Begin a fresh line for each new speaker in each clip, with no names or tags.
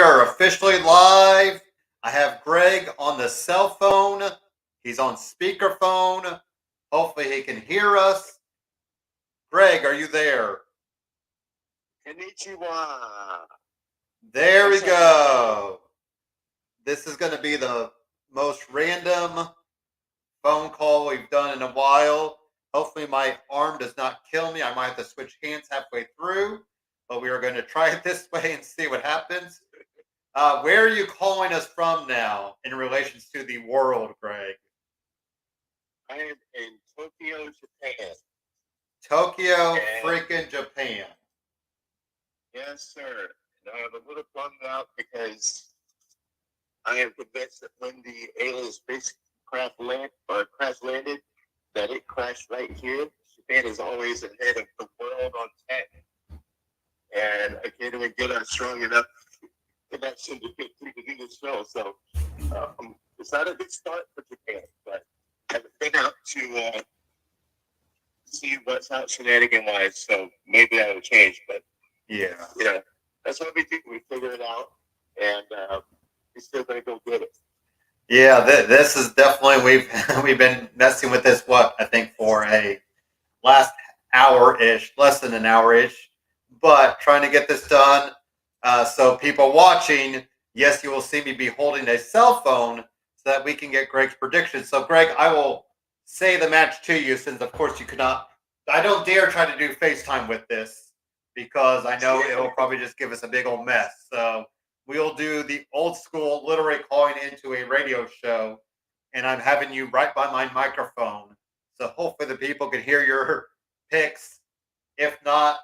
are officially live. I have Greg on the cell phone. He's on speakerphone. Hopefully he can hear us. Greg, are you there?
Konnichiwa.
There we go. This is going to be the most random phone call we've done in a while. Hopefully my arm does not kill me. I might have to switch hands halfway through, but we are going to try it this way and see what happens. Where are you calling us from now in relation to the world, Greg?
I am in Tokyo, Japan.
Tokyo, freaking Japan.
Yes, sir. And I'm a little bummed out because I am convinced that when the alien spacecraft crash landed, that it crashed right here. Japan is always ahead of the world on tech. And I can't even get a strong enough connection to get through to do this show. So it's not a good start for Japan, but I've been out to see what's out shenanigan-wise, so maybe that will change. But,
yeah,
that's what we do. We figure it out, and we're still going to go get it.
Yeah, this is definitely, we've been messing with this, I think for a last hour-ish, less than an hour-ish, but trying to get this done. So people watching, yes, you will see me be holding a cell phone so that we can get Greg's predictions. So Greg, I will say the match to you since of course you could not, I don't dare try to do FaceTime with this because I know it will probably just give us a big old mess. So we'll do the old school, literally calling into a radio show, and I'm having you right by my microphone. So hopefully the people can hear your picks. If not,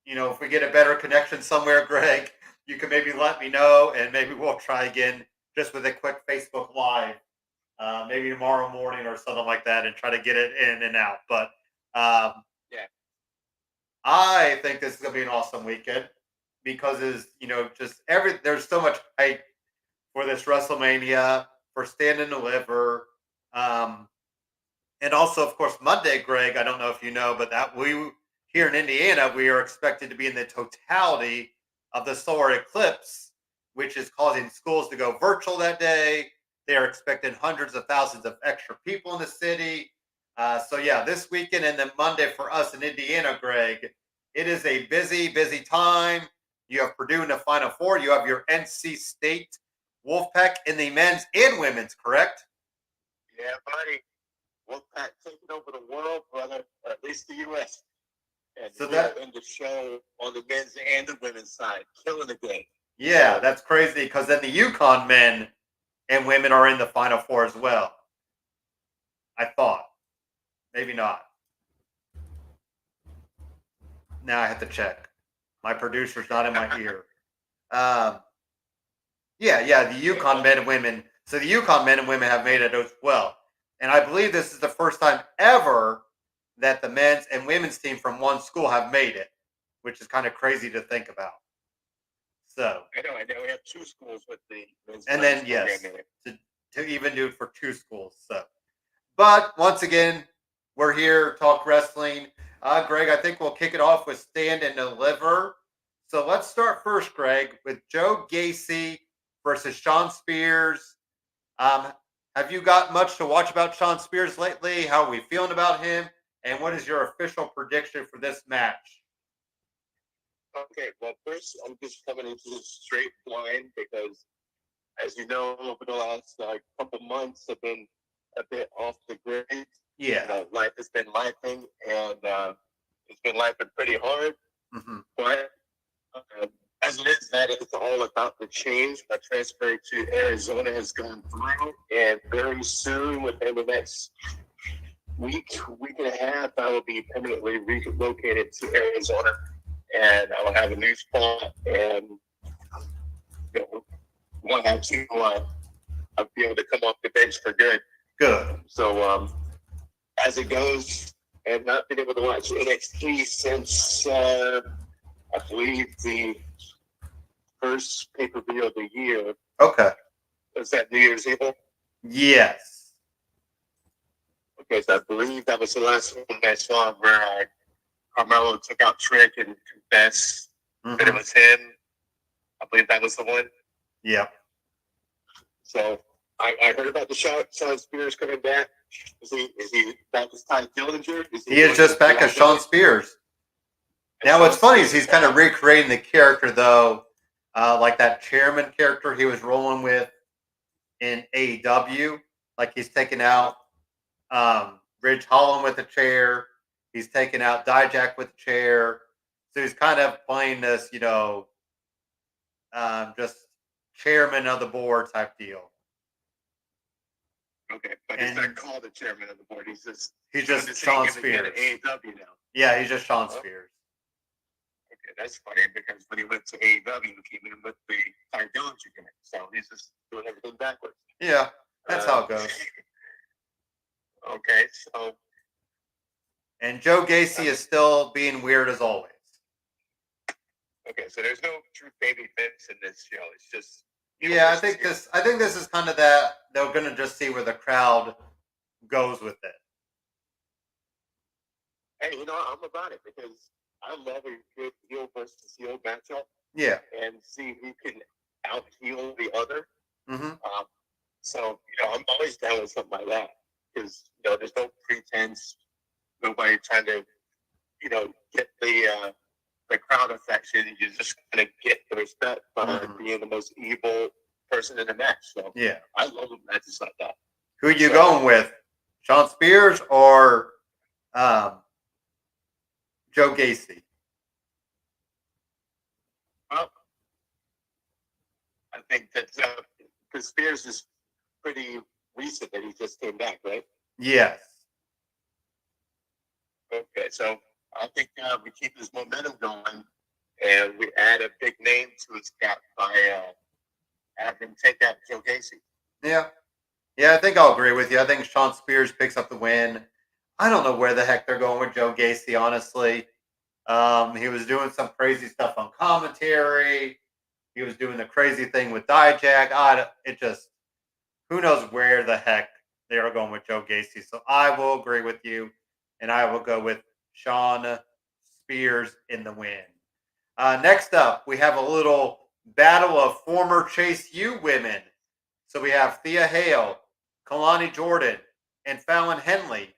if we get a better connection somewhere, Greg, you can maybe let me know, and maybe we'll try again just with a quick Facebook Live, maybe tomorrow morning or something like that, and try to get it in and out. But
yeah,
I think this is going to be an awesome weekend because there's so much hype for this WrestleMania, for Stand and Deliver, and also, of course, Monday, Greg. I don't know if you know, but that here in Indiana, we are expected to be in the totality of the solar eclipse, which is causing schools to go virtual that day. They are expecting hundreds of thousands of extra people in the city. So yeah, this weekend and then Monday for us in Indiana, Greg, it is a busy, busy time. You have Purdue in the Final Four. You have your NC State Wolfpack in the men's and women's, correct?
Yeah, buddy. Wolfpack taking over the world, brother, or at least the U.S. And so that in the show on the men's and the women's side, killing the game.
Yeah, that's crazy because then the UConn men and women are in the Final Four as well. I thought. Maybe not. Now I have to check. My producer's not in my ear. The UConn men and women. So the UConn men and women have made it as well. And I believe this is the first time ever that the men's and women's team from one school have made it, which is kind of crazy to think about. So
I know. We have two schools with the men's
and then yes, to even do it for two schools. So, but once again, we're here talk wrestling. Greg, I think we'll kick it off with Stand and Deliver. So let's start first, Greg, with Joe Gacy versus Shawn Spears. Have you got much to watch about Shawn Spears lately? How are we feeling about him? And what is your official prediction for this match?
Okay, well, first, I'm just coming into this straight blind because, as you know, over the last couple months, I've been a bit off the grid.
Yeah.
Life has been lifing, and it's been lifing pretty hard.
Mm-hmm.
But as it is, that is all about the change. My transfer to Arizona has gone through, and very soon, within the next week and a half, I will be permanently relocated to Arizona, and I will have a new spot, and won't have to I'll be able to come off the bench for good.
Good.
So as it goes, I've not been able to watch NXT since I believe the first pay-per-view of the year.
Okay.
Was that New Year's Eve?
Yes.
Okay, so I believe that was the last one I saw where Carmelo took out Trick and confessed that it was him. I believe that was the one.
Yeah.
So I heard about the Sean Spears coming back. Is he back as Ty Dillinger?
He is just back as Sean Spears. Now, what's funny is he's kind of recreating the character, though, like that chairman character he was rolling with in AEW. Like he's taking out Ridge Holland with a chair. He's taking out Dijak with a chair. So he's kind of playing this, just chairman of the board type deal.
Okay, but he's not called the chairman of the board. He's just
Sean Spears.
AEW now.
Yeah, he's just Sean Spears.
Okay, that's funny because when he went to AEW, he came in with the Ty Dillinger gimmick. So he's just doing everything backwards.
Yeah, that's how it goes.
Okay, so.
And Joe Gacy is still being weird as always.
Okay, so there's no true baby face in this show. It's just.
Yeah, I think this is kind of that they're gonna just see where the crowd goes with it.
Hey, I'm about it because I love a good heel versus heel matchup.
Yeah.
And see who can out heel the other.
Mm-hmm.
So I'm always down with something like that because there's no pretense, nobody trying to get the crowd affection. You just kind of get the respect by being the most evil person in the match. So
yeah,
I love matches like that.
Who are you going with, Sean Spears or Joe Gacy?
Well, I think that because Spears is pretty recent that he just came back, right?
Yes.
Okay, so I think we keep his momentum going, and we add a big name to his cap by having him take out Joe Gacy.
Yeah. Yeah, I think I'll agree with you. I think Sean Spears picks up the win. I don't know where the heck they're going with Joe Gacy, honestly. He was doing some crazy stuff on commentary. He was doing the crazy thing with Dijak. Who knows where the heck they are going with Joe Gacy. So I will agree with you, and I will go with Sean Spears in the win. Next up, we have a little battle of former Chase U women. So we have Thea Hale, Kalani Jordan, and Fallon Henley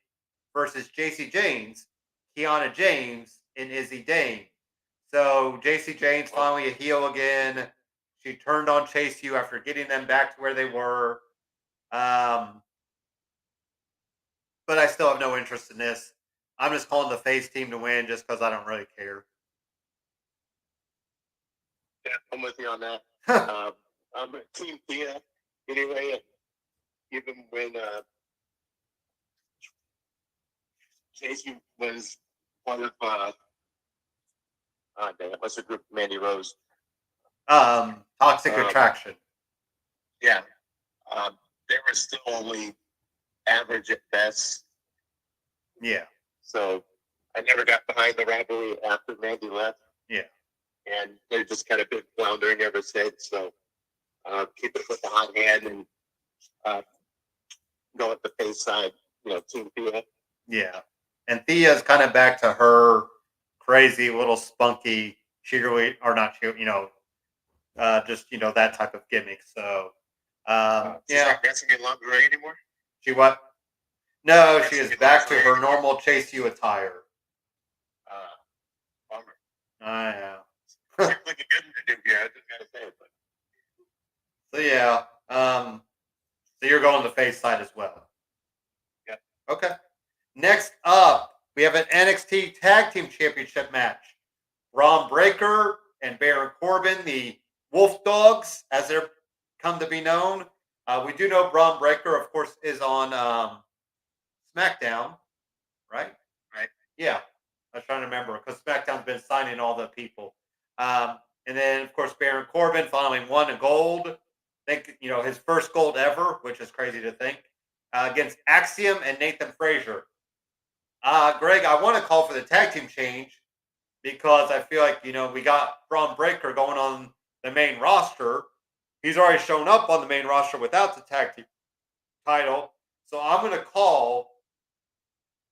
versus JC James, Kiana James, and Izzy Dane. So JC James finally a heel again. She turned on Chase U after getting them back to where they were. But I still have no interest in this. I'm just calling the face team to win just because I don't really care.
Yeah, I'm with you on that. I'm a Team Thea anyway. Even when Casey was part of what's the group? Mandy Rose.
Toxic Attraction.
Yeah. They were still only average at best.
Yeah.
So I never got behind the rivalry after Mandy left.
Yeah.
And they've just kind of been floundering ever since. So keep it with the hot hand and go at the face side, Team Thea.
Yeah. And Thea's kind of back to her crazy little spunky cheerleader, or not cheer, just, that type of gimmick. So,
She's not wrestling in lingerie anymore?
She what? No, she is back to her normal Chase U attire.
Bummer.
I know.
Seems like a good to do here. I just gotta say it. But.
So yeah, so you're going the face side as well.
Yeah.
Okay. Next up, we have an NXT Tag Team Championship match. Braun Breaker and Baron Corbin, the Wolf Dogs, as they're come to be known. We do know Braun Breaker, of course, is on SmackDown, right?
Right.
Yeah. I was trying to remember because SmackDown's been signing all the people. And then, of course, Baron Corbin finally won a gold. I think, his first gold ever, which is crazy to think, against Axiom and Nathan Frazier. Greg, I want to call for the tag team change because I feel like, we got Braun Breaker going on the main roster. He's already shown up on the main roster without the tag team title. So I'm going to call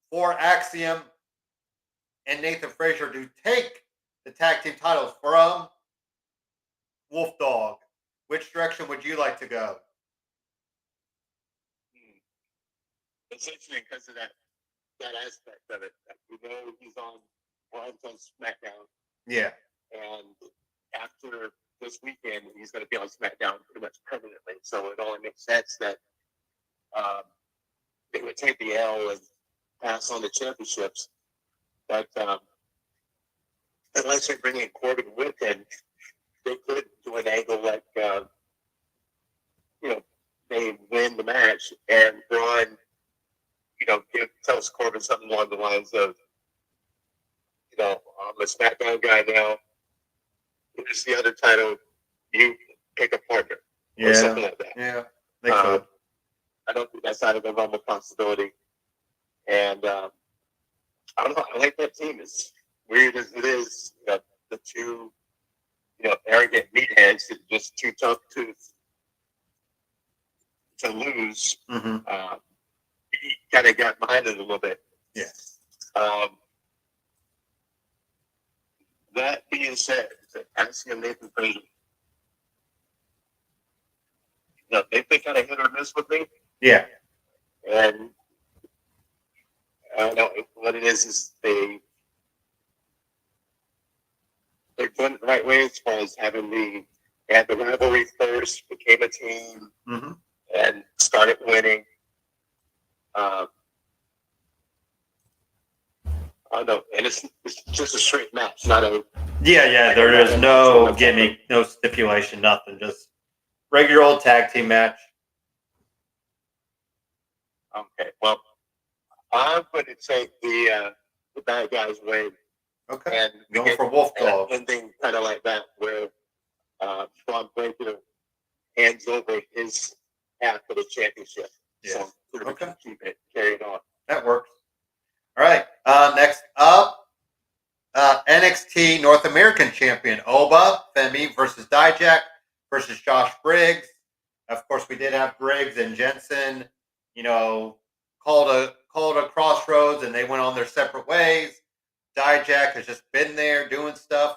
for Axiom and Nathan Frazier to take the tag team titles from Wolf Dog. Which direction would you like to go?
It's interesting because of that aspect of it. Like, we know he's on SmackDown,
Yeah.
and after this weekend, he's going to be on SmackDown pretty much permanently. So it only makes sense that they would take the L and pass on the championships. But unless they bring in Corbin with him, they could do an angle like, they win the match and Braun, tells Corbin something along the lines of, I'm a SmackDown guy now. Here's the other title. You pick a partner. Or something like that.
Yeah, they could.
I don't think that's out of the realm of possibility. And I don't know. I like that team. As weird as it is, the two, arrogant meatheads that just too tough to lose.
Mm-hmm.
He kind of got behind it a little bit.
Yeah.
That being said, asking Nathan Frazier, they've been kind of hit or miss with me.
Yeah.
And I don't know what it is they're doing it the right way as far as they had the rivalry first, became a team,
mm-hmm.
and started winning. I don't know, and it's just a straight match, not a.
Yeah. There is no gimmick, no stipulation, nothing. Just regular old tag team match.
Okay, well, I'm going to take the bad guys win.
Okay.
And
going for Wolf Dog.
Ending kind of like that, where Braun Breaker hands over his half of the championship.
Yeah.
So okay. Keep it carried on.
That works. All right. Next up, NXT North American Champion Oba Femi versus Dijak versus Josh Briggs. Of course, we did have Briggs and Jensen, called a crossroads, and they went on their separate ways. Dijak has just been there doing stuff.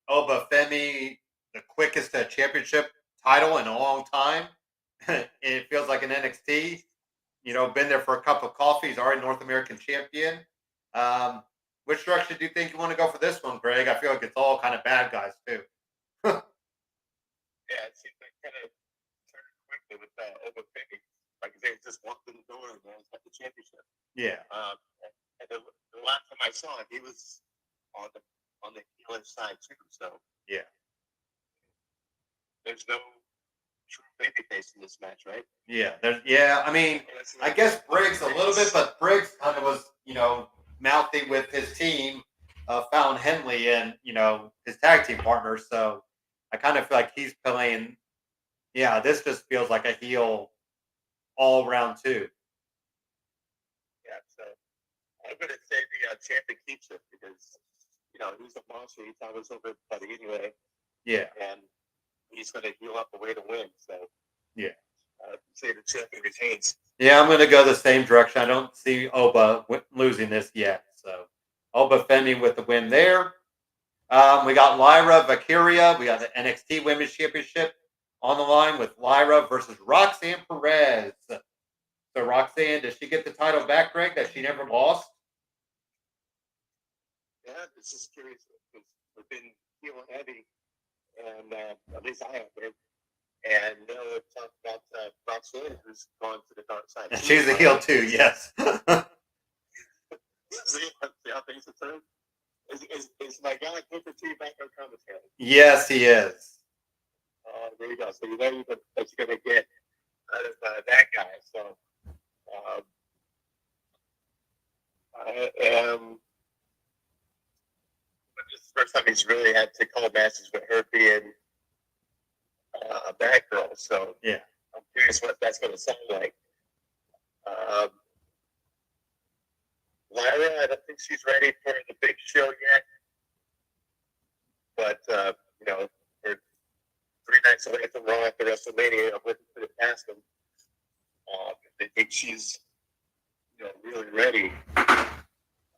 Oba Femi, the quickest championship title in a long time. It feels like an NXT. Been there for a cup of coffee. He's already North American champion. Which direction do you think you want to go for this one, Greg? I feel like it's all kind of bad guys, too.
Yeah, it seems like kind of turned quickly with Oba Femi. Like they just walked in the door and got the championship.
Yeah.
And the last time I saw him, he was on the healer side too. So
yeah,
there's no true babyface in this match, right?
Yeah. I mean, I guess Briggs a little bit, but Briggs kind of was, mouthy with his team, Fallon Henley, and his tag team partners. So I kind of feel like he's playing. Yeah, this just feels like a heel all round too.
Yeah, so I'm going to say the champion keeps it because he's a monster. He towers over everybody anyway.
Yeah,
and he's going to heal up a way to win. So
yeah,
say the champion retains.
Yeah, I'm going to go the same direction. I don't see Oba losing this yet. So Oba Femi with the win there. We got Lyra Valkyria. We got the NXT Women's Championship on the line with Lyra versus Roxanne Perez. So Roxanne, does she get the title back, Greg, that she never lost?
Yeah, it's just curious because we've been heel heavy, and at least I have been. And now we're talking about Roxanne, who's gone to the dark side.
And she's a heel too, yes.
See how things are turned? Is my guy Booker T back on commentary?
Yes, he is.
There you go. So that you're going to get out of that guy. So I am. This is the first time he's really had to call matches with her being a bad girl. So
yeah,
I'm curious what that's going to sound like. Lyra, I don't think she's ready for the big show yet. But, we're 3 nights away from Raw after WrestleMania. I'm looking for the past them. They think she's, really ready.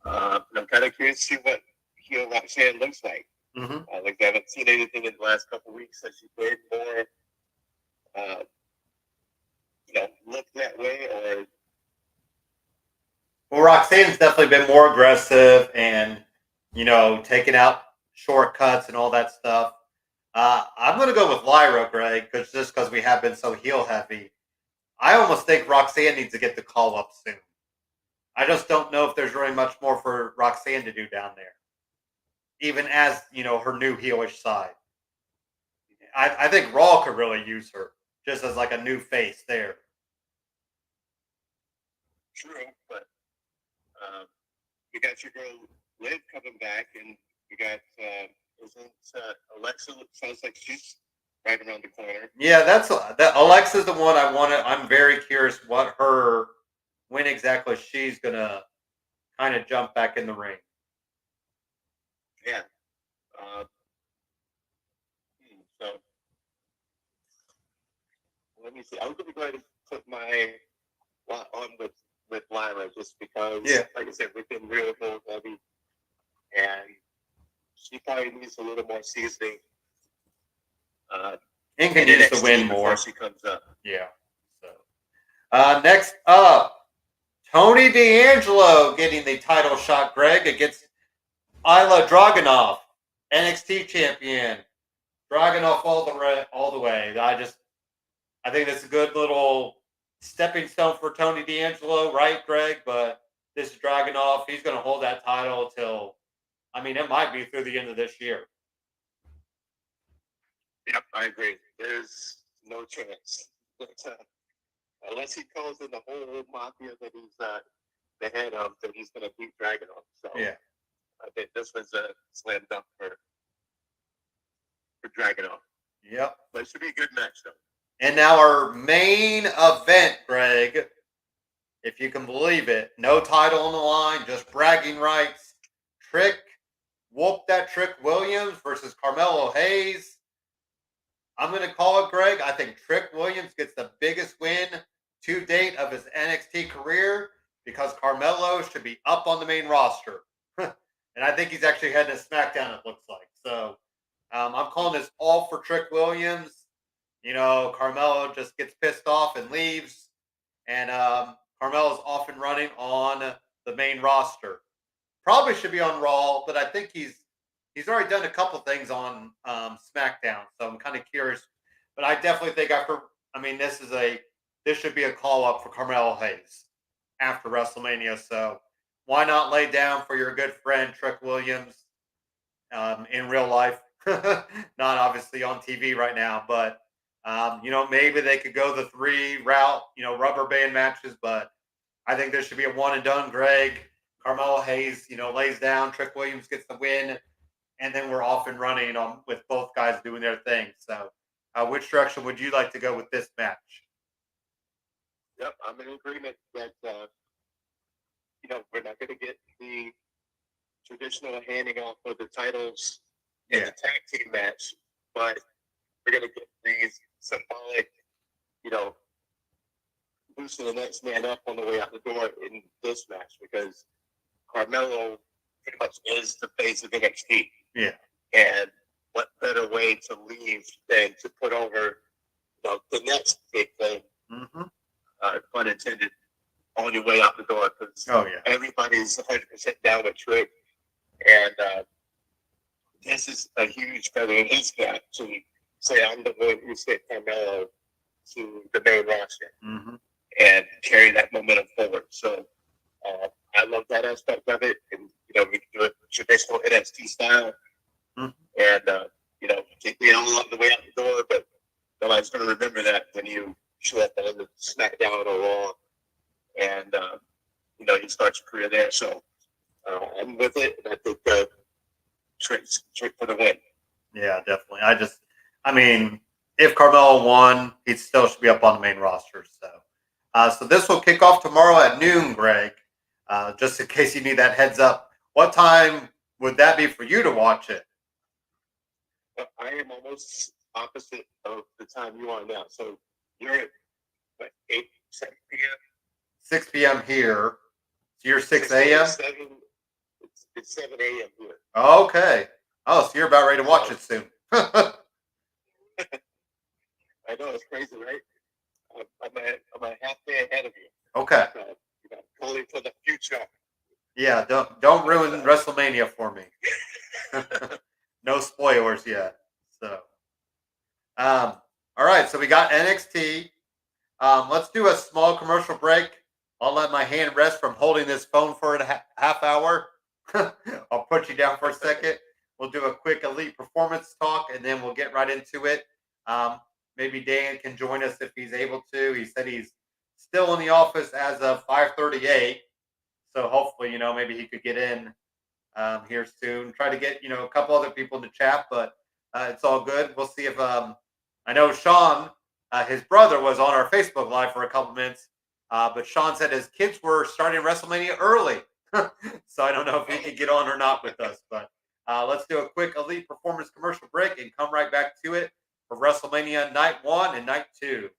I'm kind of curious to see what heel Roxanne looks like. Like I haven't seen anything in the last couple of weeks that she did more, look that way or.
Well, Roxanne's definitely been more aggressive and, taking out shortcuts and all that stuff. I'm going to go with Lyra, Greg, because we have been so heel heavy. I almost think Roxanne needs to get the call up soon. I just don't know if there's really much more for Roxanne to do down there, even as her new heelish side. I think Raw could really use her just as like a new face there.
True, but you got your girl Liv coming back, and you got isn't Alexa? Sounds like she's right around the corner.
Yeah, that Alexa's the one I wanted. I'm very curious when exactly she's gonna kind of jump back in the ring.
Yeah. So let me see. I'm going to go ahead and put my on with Lyra just because, like I said, we've been real heavy, and she probably needs a little more seasoning.
And can use to win more.
Before she comes up.
Yeah. So next up, Tony D'Angelo getting the title shot, Greg, against Ilya Dragunov, NXT champion. Dragunov all the way. I think that's a good little stepping stone for Tony D'Angelo, right, Greg? But this is Dragunov. He's going to hold that title till, it might be through the end of this year.
Yep, I agree. There's no chance. Unless he calls in the whole mafia that he's the head of, that he's going to beat Dragunov. So
yeah,
I think this was a slam dunk for Dragunov.
Yep.
But it should be a good match, though.
And now our main event, Greg, if you can believe it, no title on the line, just bragging rights. Whoop that Trick Williams versus Carmelo Hayes. I'm going to call it, Greg. I think Trick Williams gets the biggest win to date of his NXT career because Carmelo should be up on the main roster. And I think he's actually heading to SmackDown, it looks like. So I'm calling this all for Trick Williams. Carmelo just gets pissed off and leaves. And Carmelo's off and running on the main roster. Probably should be on Raw, but I think he's already done a couple things on SmackDown, so I'm kind of curious. But I definitely think this should be a call up for Carmelo Hayes after WrestleMania. So why not lay down for your good friend Trick Williams in real life? Not obviously on TV right now, but maybe they could go the 3 route, rubber band matches. But I think there should be a one and done. Greg, Carmelo Hayes, lays down. Trick Williams gets the win. And then we're off and running with both guys doing their thing. So, which direction would you like to go with this match?
Yep, I'm in agreement that we're not going to get the traditional handing off of the titles in the tag team match, but we're going to get these symbolic, boosting the next man up on the way out the door in this match because Carmelo pretty much is the face of NXT.
Yeah.
And what better way to leave than to put over the next big thing, pun intended, on your way out the door because everybody's 100% down with Trick. And this is a huge feather in his cap to say, I'm the one who sent Carmelo to the main roster and carry that momentum forward. So I love that aspect of it. And, we can do it traditional NXT style. And, get the all up the way out the door, but nobody's going to remember that when you show up on the SmackDown or Raw and, you start your career there. So I'm with it. And I think Trick for the win.
Yeah, definitely. If Carmelo won, he still should be up on the main roster. So this will kick off tomorrow at noon, Greg. Just in case you need that heads up. What time would that be for you to watch it?
I am almost opposite of the time you are now. So you're at 7 p.m.?
6 p.m. here. So you're 6 a.m.?
It's 7 a.m. here.
Okay. Oh, so you're about ready to watch it soon.
I know it's crazy, right? I'm a half day ahead of you.
Okay.
Totally for the future.
Yeah, don't ruin WrestleMania for me. No spoilers yet. So, all right. So we got NXT. Let's do a small commercial break. I'll let my hand rest from holding this phone for a half hour. I'll put you down for a second. We'll do a quick elite performance talk, and then we'll get right into it. Maybe Dan can join us if he's able to. He said he's still in the office as of 5:38. So hopefully, maybe he could get in here soon. Try to get, a couple other people in the chat, but it's all good. We'll see if I know Sean, his brother, was on our Facebook Live for a couple minutes, but Sean said his kids were starting WrestleMania early. So I don't know if he can get on or not with us, but let's do a quick Elite Performance commercial break and come right back to it for WrestleMania Night 1 and Night 2.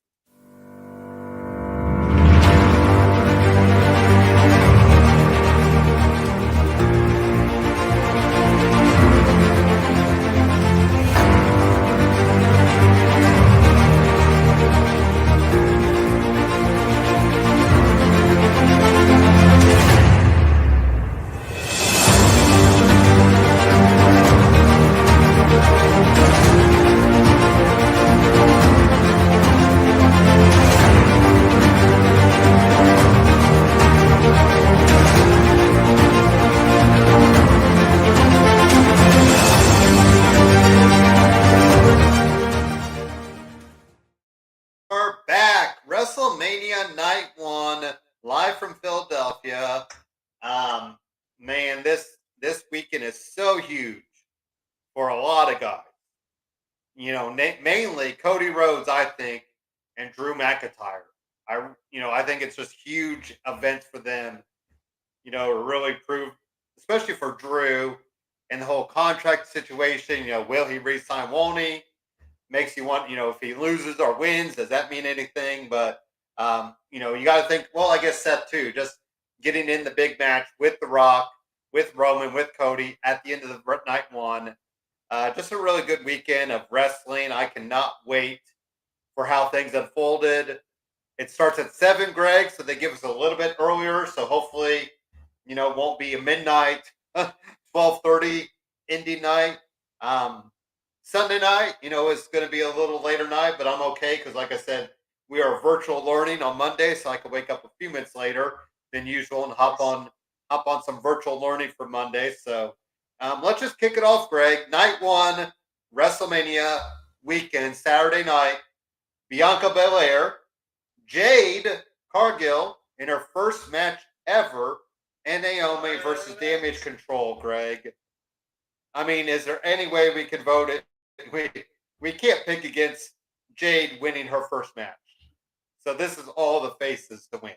We're back. WrestleMania Night 1, live from Philadelphia. Man, this weekend is so huge for a lot of guys. Mainly Cody Rhodes, I think, and Drew McIntyre. I think it's just huge events for them. To really prove, especially for Drew and the whole contract situation. Will he resign? Won't he? Makes you want, if he loses or wins, does that mean anything? But you got to think. Well, I guess Seth too. Just getting in the big match with The Rock, with Roman, with Cody at the end of the night 1. Just a really good weekend of wrestling. I cannot wait for how things unfolded. It starts at 7, Greg, so they give us a little bit earlier. So hopefully, it won't be a midnight, 12:30 indie night. Sunday night, it's going to be a little later night, but I'm okay because, like I said, we are virtual learning on Monday, so I can wake up a few minutes later than usual and hop on some virtual learning for Monday. So let's just kick it off, Greg. Night 1, WrestleMania weekend, Saturday night. Bianca Belair, Jade Cargill in her first match ever, and Naomi versus Damage Control, Greg. I mean, is there any way we can vote it? We can't pick against Jade winning her first match. So this is all the faces to win.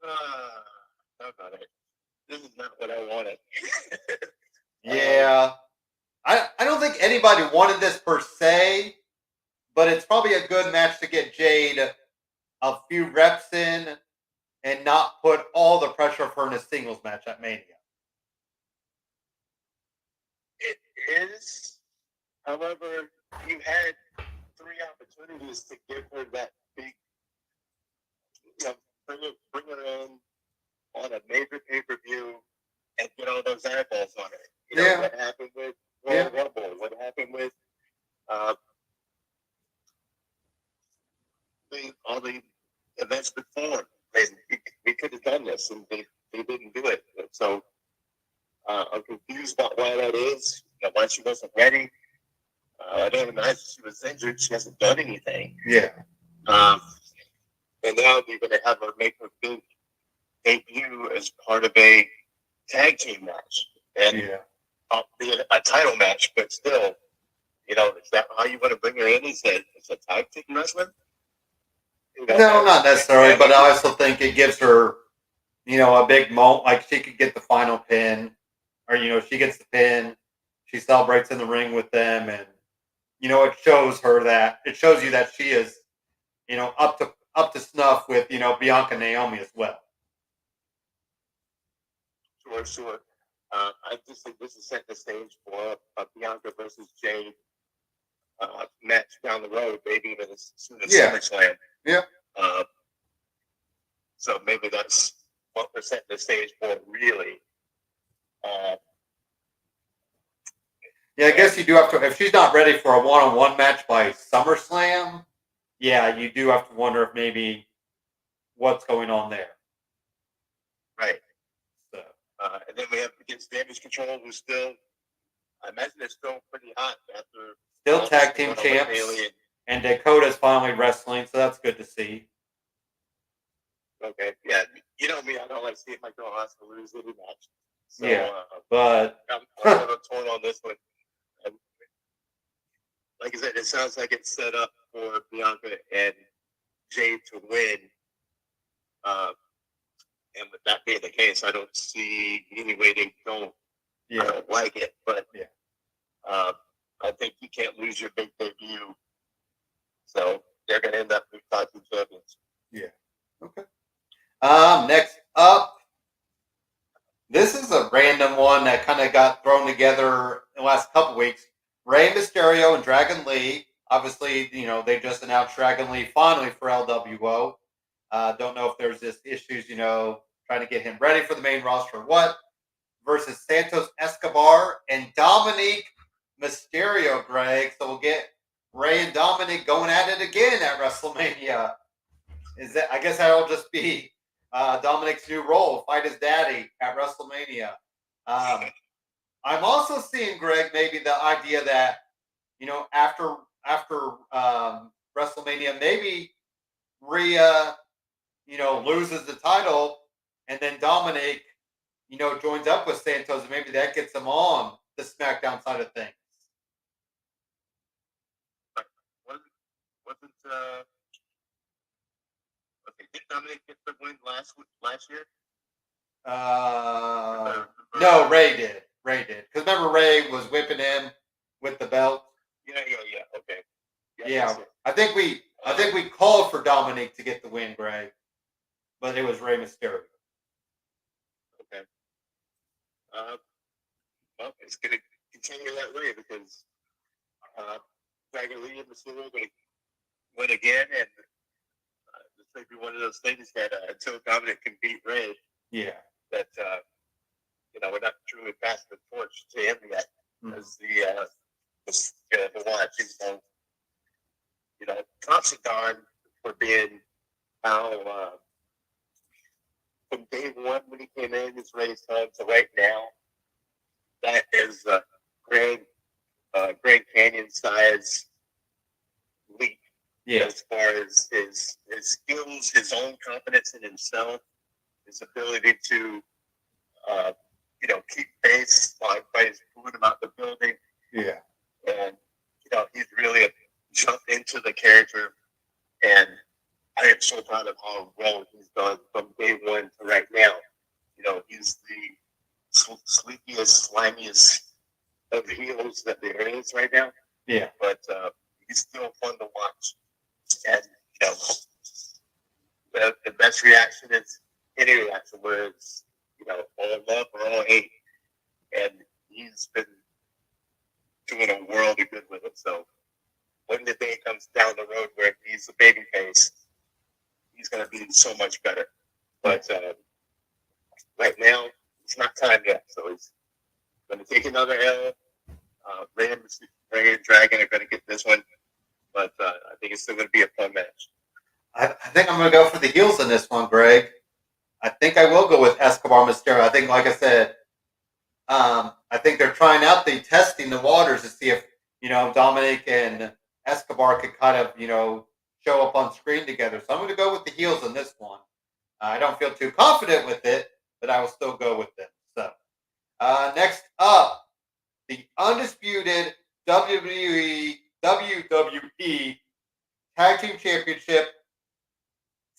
How about it? This is not what I wanted.
Yeah. I don't think anybody wanted this per se, but it's probably a good match to get Jade a few reps in and not put all the pressure of her in a singles match at Mania.
It is. However, you had 3 opportunities to give her that big, bring her in on a major pay-per-view and get all those eyeballs on her. What happened with Royal Rumble? What happened with all the events before? We could have done this, and they didn't do it. So I'm confused about why that is. Why she wasn't ready. I don't imagine she was injured. She hasn't done anything.
Yeah.
And now they're going to have her make her big debut as part of a tag team match. And a title match, but still, is that how you want to bring her in? Is a tag team wrestling?
No, not necessarily, but I also think it gives her, a big moment. Like she could get the final pin, or she gets the pin, she celebrates in the ring with them, and it shows you that she is, up to snuff with Bianca and Naomi as well.
Sure. I just think this is setting the stage for a Bianca versus Jade match down the road, maybe even as soon as SummerSlam.
Yeah.
So maybe that's what we're setting the stage for, really.
Yeah, I guess you do have to. If she's not ready for a one-on-one match by SummerSlam, yeah, you do have to wonder if maybe what's going on there.
Right.
So,
and then we have against Damage Control, who's still, I imagine they're still pretty hot after.
still tag team champs, and Dakota's finally wrestling, so that's good to see.
Okay, yeah, you know me, I don't like seeing my girl Asuka lose any match. So,
yeah, but
I'm a little torn on this one. And like I said, it sounds like it's set up for Bianca and Jade to win. And with that being the case, I don't see any way they don't. Yeah. I don't like it, but I think you can't lose your big debut. So they're going to end up with tag team champions.
Yeah. Okay. Next up, this is a random one that kind of got thrown together in the last couple weeks. Rey Mysterio and Dragon Lee. Obviously, you know, they just announced Dragon Lee finally for LWO. Don't know if there's just issues, you know, trying to get him ready for the main roster or what. Versus Santos Escobar and Dominic Mysterio, Greg. So we'll get Rey and Dominic going at it again at WrestleMania. Is that? I guess that'll just be Dominic's new role, fight his daddy at WrestleMania. I'm also seeing, Greg, maybe the idea that, you know, after WrestleMania, maybe Rhea, you know, loses the title, and then Dominic, you know, joins up with Santos, and maybe that gets him on the SmackDown side of things.
Did Dominic get the win last year?
No, Rey did. Because remember, Rey was whipping him with the belt.
Yeah. Okay.
Yeah, I think we called for Dominic to get the win, Greg, but it was Rey Mysterio.
Okay. Well, it's going to continue that way because Dragon Lee and Mysterio are going to win again, and this may be one of those things that until Dominic can beat Rey, that you know, we're not truly passing the torch to him yet as the watch. You know, props to Don for being how from day one when he came in his Rey's son to right now, that is a Grand Canyon size leap. Yeah. As far as his skills, his own confidence in himself, his ability to you know, keep pace while everybody's moving about the building. Yeah. And you know, he's really jumped into the character, and I am so proud of how well he's done from day one to right now. You know, he's the sleepiest, slimiest of the heels that there is right now. Yeah. But he's still fun to watch. And, you know, the best reaction is any reaction, where it's, you know, all love or all hate. And he's been doing a world of good with it. So when the day comes down the road where he's a baby face, he's going to be so much better. But right now, it's not time yet. So he's going to take another L. Rey and Dragon are going to get this one. But I think it's still going to be a fun match.
I think I'm going to go for the heels in this one, Greg. I think I will go with Escobar Mysterio. I think, like I said, I think they're trying out testing the waters to see if, you know, Dominic and Escobar could kind of, you know, show up on screen together. So I'm going to go with the heels in this one. I don't feel too confident with it, but I will still go with them. So next up, the undisputed WWE Tag Team Championship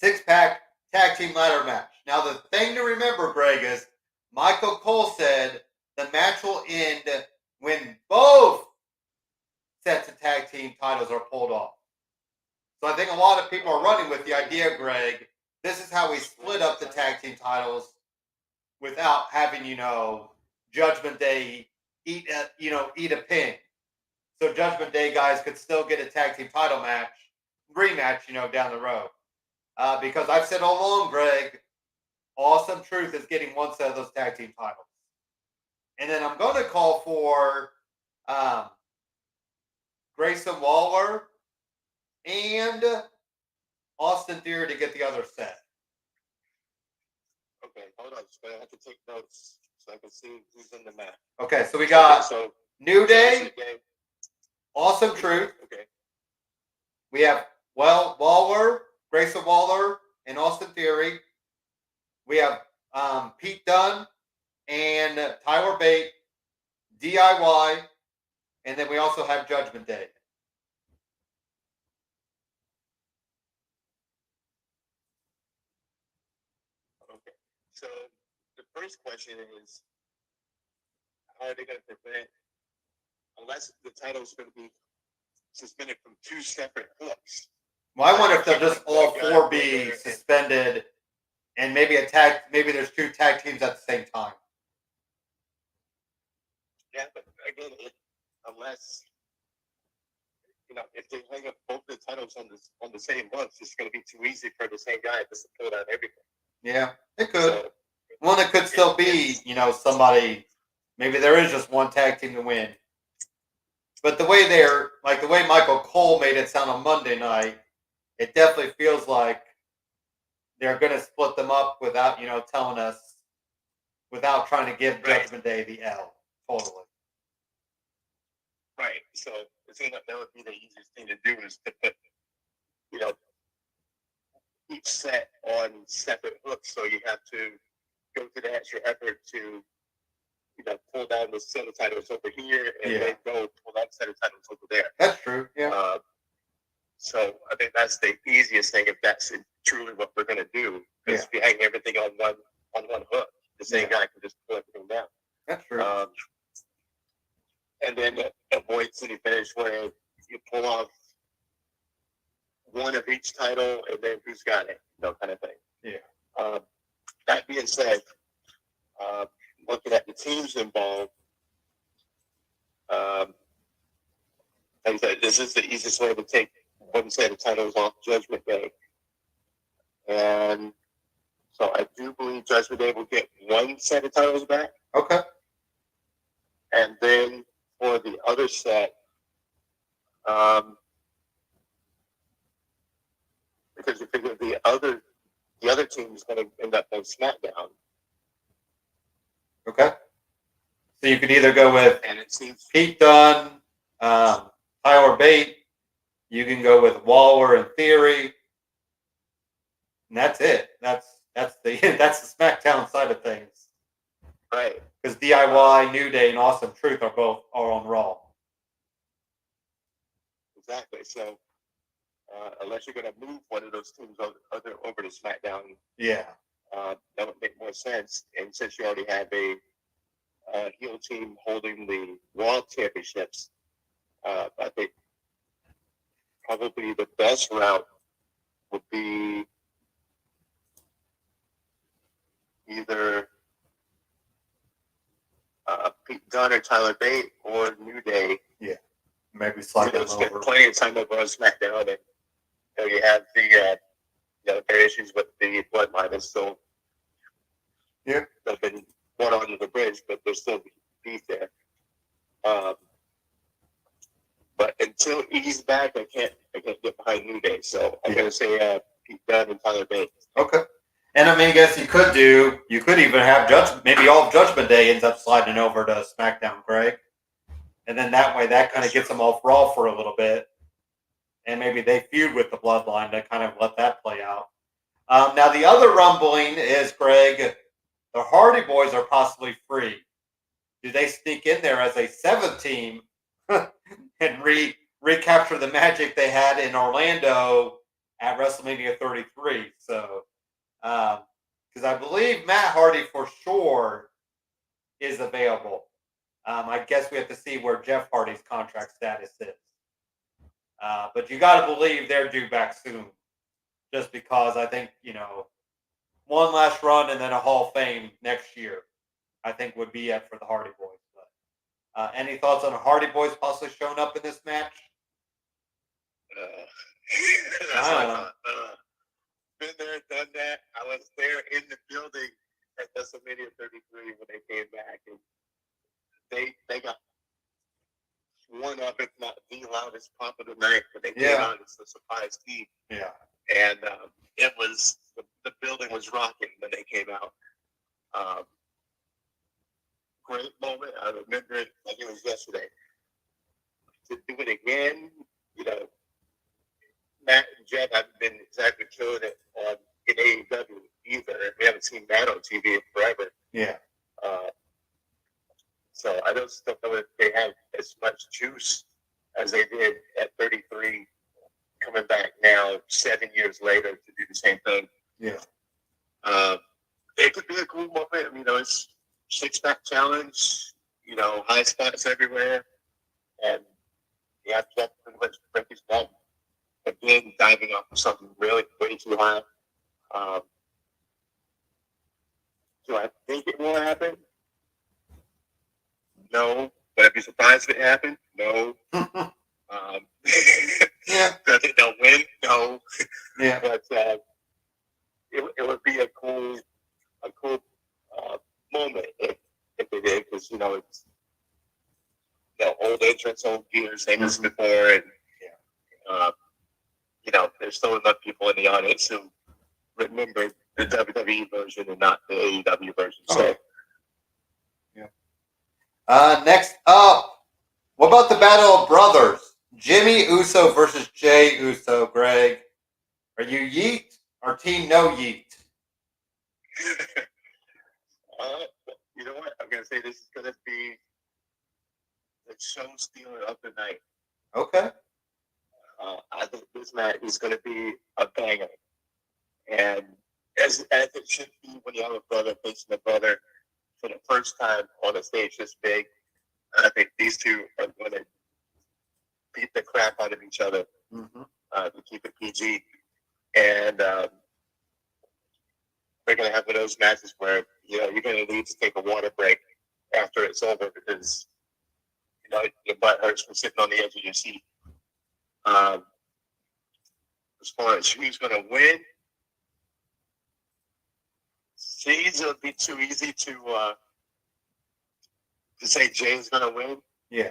6-pack tag team ladder match. Now, the thing to remember, Greg, is Michael Cole said the match will end when both sets of tag team titles are pulled off. So I think a lot of people are running with the idea, Greg, this is how we split up the tag team titles without having, you know, Judgment Day eat a pin. So Judgment Day guys could still get a tag team title rematch, down the road. Because I've said all along, Greg, Awesome Truth is getting one set of those tag team titles. And then I'm going to call for Grayson Waller and Austin Theory to get the other set.
Okay, hold on. So I have to take notes so I can see who's in the match.
Okay, so we got New Day, Awesome Truth.
Okay.
We have Waller, Grayson Waller, and Austin Theory. We have Pete Dunne and Tyler Bate, DIY, and then we also have Judgment Day.
Okay. So the first question is, how are they going to prevent, unless the title is going to be suspended from two separate hooks?
Well, I wonder if they'll just all four be suspended, and maybe there's two tag teams at the same time.
Yeah, but again, unless if they hang up both the titles on the same month, it's going to be too easy for the same guy to put on everything.
Yeah, it could. So, it could still be, somebody. Maybe there is just one tag team to win. But the way the way Michael Cole made it sound on Monday night, it definitely feels like they're going to split them up without, telling us, without trying to give Judgment Day the L. Totally.
Right. So that would be the easiest thing to do is to put, each set on separate hooks. So you have to go to the extra effort to, pull down the set of titles over here and then go pull that set of titles over there.
That's true. Yeah.
So I think that's the easiest thing if that's truly what we're going to do. Because if you hang everything on one hook, the same guy can just pull everything down.
That's true.
And then avoid city finish where you pull off one of each title and then who's got it, kind of thing.
Yeah.
That being said, looking at the teams involved, like I said, this is the easiest way to take one set of titles off Judgment Day. And so I do believe Judgment Day will get one set of titles back.
Okay.
And then for the other set, because you figure the other team is going to end up on SmackDown.
Okay. So you could either go with Pete Dunne, Tyler Bate. You can go with Waller and Theory. And that's it. That's the SmackDown side of things.
Right.
Because DIY, New Day, and Awesome Truth are on Raw.
Exactly. So unless you're going to move one of those teams over to SmackDown, that would make more sense. And since you already have a heel team holding the Raw championships, I think probably the best route would be either Pete Dunne or Tyler Bate or New Day.
Yeah, maybe slide them
spend
over.
Plenty of time over on SmackDown, and you have their issues with the bloodline is still they've been brought onto the bridge, but there's still beef there. But until he's back, I can't get behind New Day. So I'm gonna say Pete Dunne and Tyler Bate.
Okay. And I mean, I guess you could even have maybe all of Judgment Day ends up sliding over to SmackDown, Greg. And then that way that kind of gets them off Raw for a little bit. And maybe they feud with the Bloodline to kind of let that play out. Now, the other rumbling is, Greg, the Hardy Boys are possibly free. Do they sneak in there as a seventh team and recapture the magic they had in Orlando at WrestleMania 33? So, because I believe Matt Hardy for sure is available. I guess we have to see where Jeff Hardy's contract status is. But you got to believe they're due back soon. Just because I think, one last run and then a Hall of Fame next year. I think would be it for the Hardy Boys. But any thoughts on the Hardy Boys possibly showing up in this match?
That's what I thought. Been there, done that. I was there in the building at WrestleMania 33 when they came back, and they got one of, if not the loudest pop of the night when they came out as the surprise team.
Yeah.
And it was the building was rocking when they came out. Great moment. I remember it like it was yesterday. To do it again, Matt and Jeff haven't been exactly killing it in AEW either. We haven't seen Matt on TV in forever.
Yeah.
So I don't know if they have as much juice as they did at 33, coming back now 7 years later to do the same thing.
Yeah.
It could be a cool moment. It's 6-pack challenge. High spots everywhere, and you have to pretty much break his back. Again, diving off of something really way too high. Do I think it will happen? No. But I'd be surprised if it happened? No.
Yeah.
Do I think they'll win? No.
Yeah.
But it would be a cool moment if they did, because it's old entrance, old gear, same as before, and there's still enough people in the audience who remember the WWE version and not the AEW version. So,
next up, what about the Battle of Brothers? Jimmy Uso versus Jay Uso. Greg, are you Yeet or Team No Yeet?
You know what? I'm gonna say this is gonna be the show stealer of the night.
Okay.
I think this match is going to be a banger, and as it should be when you have a brother facing a brother for the first time on a stage this big. I think these two are going to beat the crap out of each other to keep it PG, and we're going to have one of those matches where you're going to need to take a water break after it's over because your butt hurts from sitting on the edge of your seat. As far as who's going to win, it'll be too easy to say Jay's going to win.
Yeah.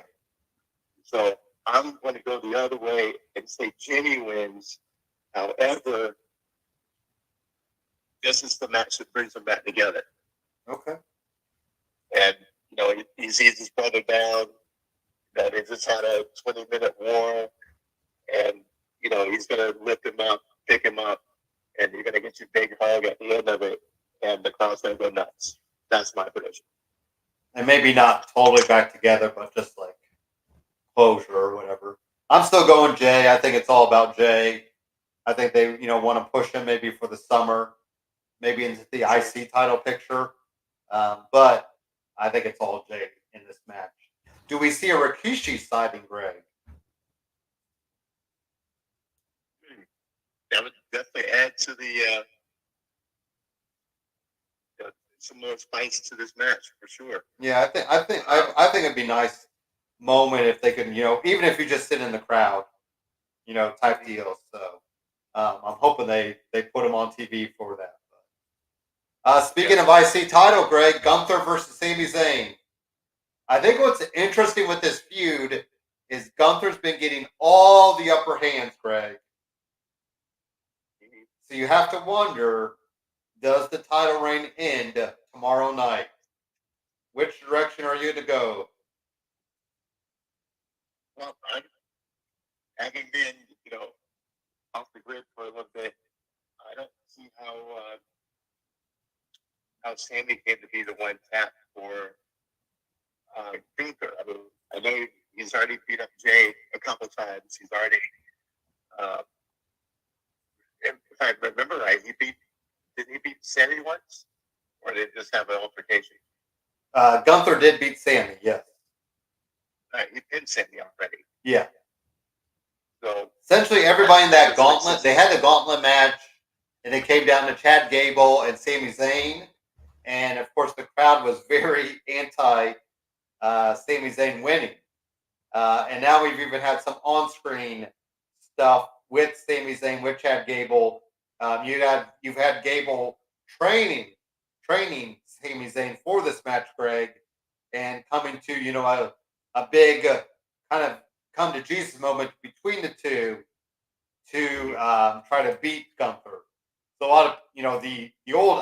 So I'm going to go the other way and say Jimmy wins. However, this is the match that brings them back together.
Okay.
And, he sees his brother down. They just had a 20-minute war. And, he's going to lift him up, pick him up, and you're going to get your big hug at the end of it, and the crowd's going to go nuts. That's my prediction.
And maybe not totally back together, but just like closure or whatever. I'm still going Jay. I think it's all about Jay. I think they, want to push him maybe for the summer, maybe into the IC title picture. But I think it's all Jay in this match. Do we see a Rikishi sighting, Greg?
That would definitely add to the some more spice to this match for sure.
Yeah, I think it'd be nice moment if they could, even if you just sit in the crowd, type deal. So I'm hoping they put him on TV for that. Speaking of IC title, Greg, Gunther versus Sami Zayn. I think what's interesting with this feud is Gunther's been getting all the upper hands, Greg. So you have to wonder, does the title reign end tomorrow night? Which direction are you to go?
Well, having been, off the grid for a little bit, I don't see how Sammy came to be the one tapped for Gunther. I know he's already beat up Jay a couple times. He's already, if I remember right, did he beat Sammy once? Or did they just have an altercation?
Gunther did beat Sammy, yes.
He pinned Sammy already.
Yeah.
So
essentially, everybody in that gauntlet, they had the gauntlet match, and it came down to Chad Gable and Sami Zayn. and of course the crowd was very anti Sami Zayn winning. And now we've even had some on-screen stuff with Sami Zayn, with Chad Gable. You've had Gable training Sami Zayn for this match, Greg, and coming to a big kind of come to Jesus moment between the two to try to beat Gunther. So a lot of the old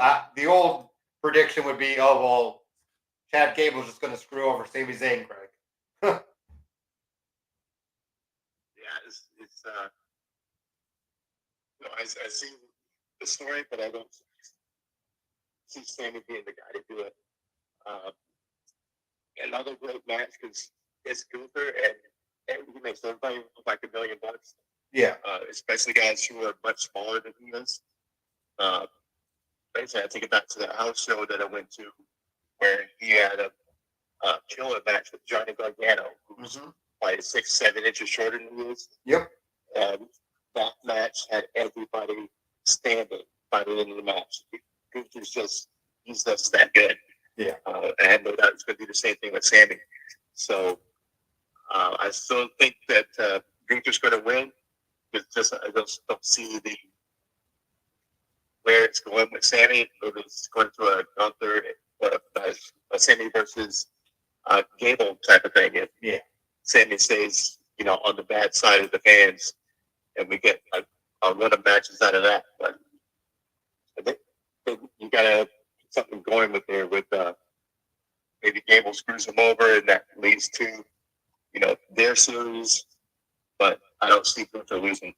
prediction would be, oh well, Chad Gable's just going to screw over Sami Zayn, Greg.
Yeah, I see the story, but I don't see Sammy being the guy to do it. Another great match because it's Gunther and he makes everybody look like $1 million.
Yeah.
Especially guys who are much smaller than he is. Basically, I take it back to the house show that I went to where he had a killer match with Johnny Gargano, who's like 6-7 inches shorter than he is.
Yep.
And that match had everybody standing by the end of the match. Gunther's he's just that good.
Yeah.
I had no doubt it's going to do the same thing with Sammy. So I still think that Gunther's going to win. I just don't see where it's going with Sammy. Maybe it's going to a Gunther, a Sammy versus Gable type of thing. If Sammy stays, on the bad side of the fans, and we get a run of matches out of that. But I think you got to something going with maybe Gable screws him over, and that leads to their series. But I don't see Gunther losing.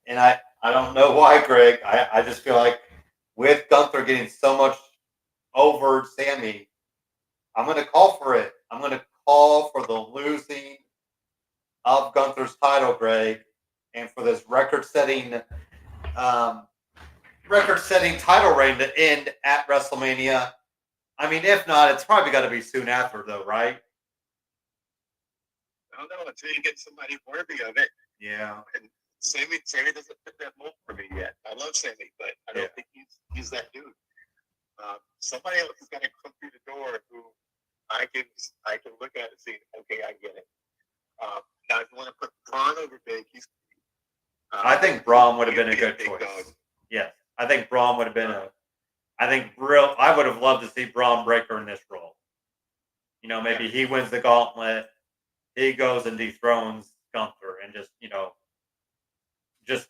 And I don't know why, Greg. I just feel like with Gunther getting so much over Sammy, I'm going to call for it. I'm going to call for the losing of Gunther's title, Greg, and for this record-setting title reign to end at WrestleMania. I mean, if not, it's probably got to be soon after, though, right?
I don't know until you get somebody worthy of it.
Yeah.
And Sammy doesn't fit that mold for me yet. I love Sammy, but I don't think he's that dude. Somebody else has got to come through the door who I can look at and say, okay, I get it. Now, if you want to put Braun over Big,
I think Braun would have been a good choice. Dog. Yeah, I think Braun would have been I would have loved to see Braun Breaker in this role. Maybe he wins the gauntlet. He goes and dethrones Gunther and just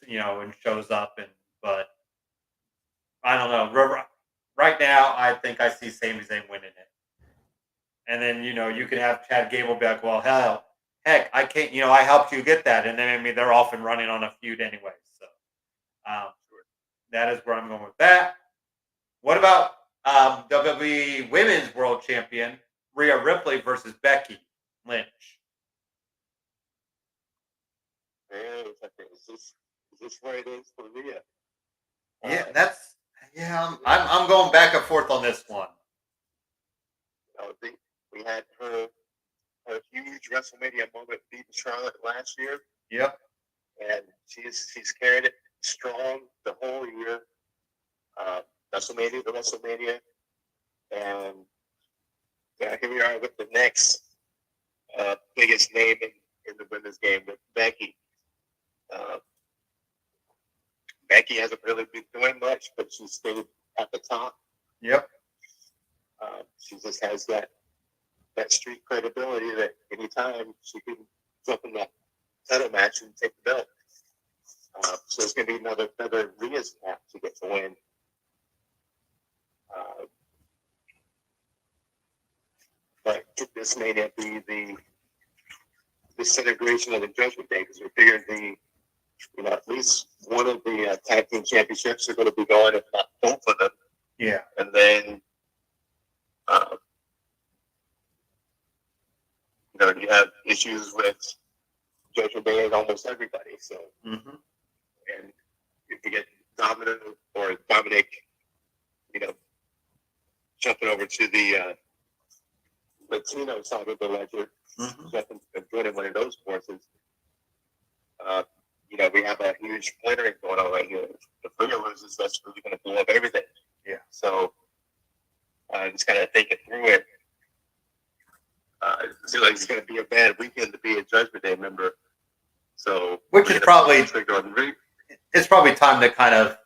and shows up. But I don't know. Right now, I think I see Sami Zayn winning it. And then, you can have Chad Gable be like, well, heck, I can't, I helped you get that. And then, they're off and running on a feud anyway. So that is where I'm going with that. What about WWE Women's World Champion Rhea Ripley versus Becky Lynch?
Is this where it is for Rhea?
I'm going back and forth on this one.
We had her huge WrestleMania moment beating Charlotte last year.
Yep.
And she's carried it strong the whole year. WrestleMania to WrestleMania. And here we are with the next biggest name in the women's game with Becky. Becky hasn't really been doing much, but she stayed at the top.
Yep.
She just has that street credibility that anytime she can jump in that title match and take the belt. So it's going to be another Rhea's match to get to win. But could this Mania be the disintegration of the Judgment Day? Because we figured at least one of the tag team championships are going to be going, if not both of them.
Yeah.
And then, you have issues with Judgment Day and almost everybody. So, and if you get Dominic, jumping over to the Latino side of the ledger, joining one of those forces, we have a huge splintering going on right here. If Rhea loses, that's really going to blow up everything.
Yeah.
So Just kind of thinking through it. It seems like it's going to be a bad weekend to be a Judgment Day member. So,
which is probably it's probably time to kind of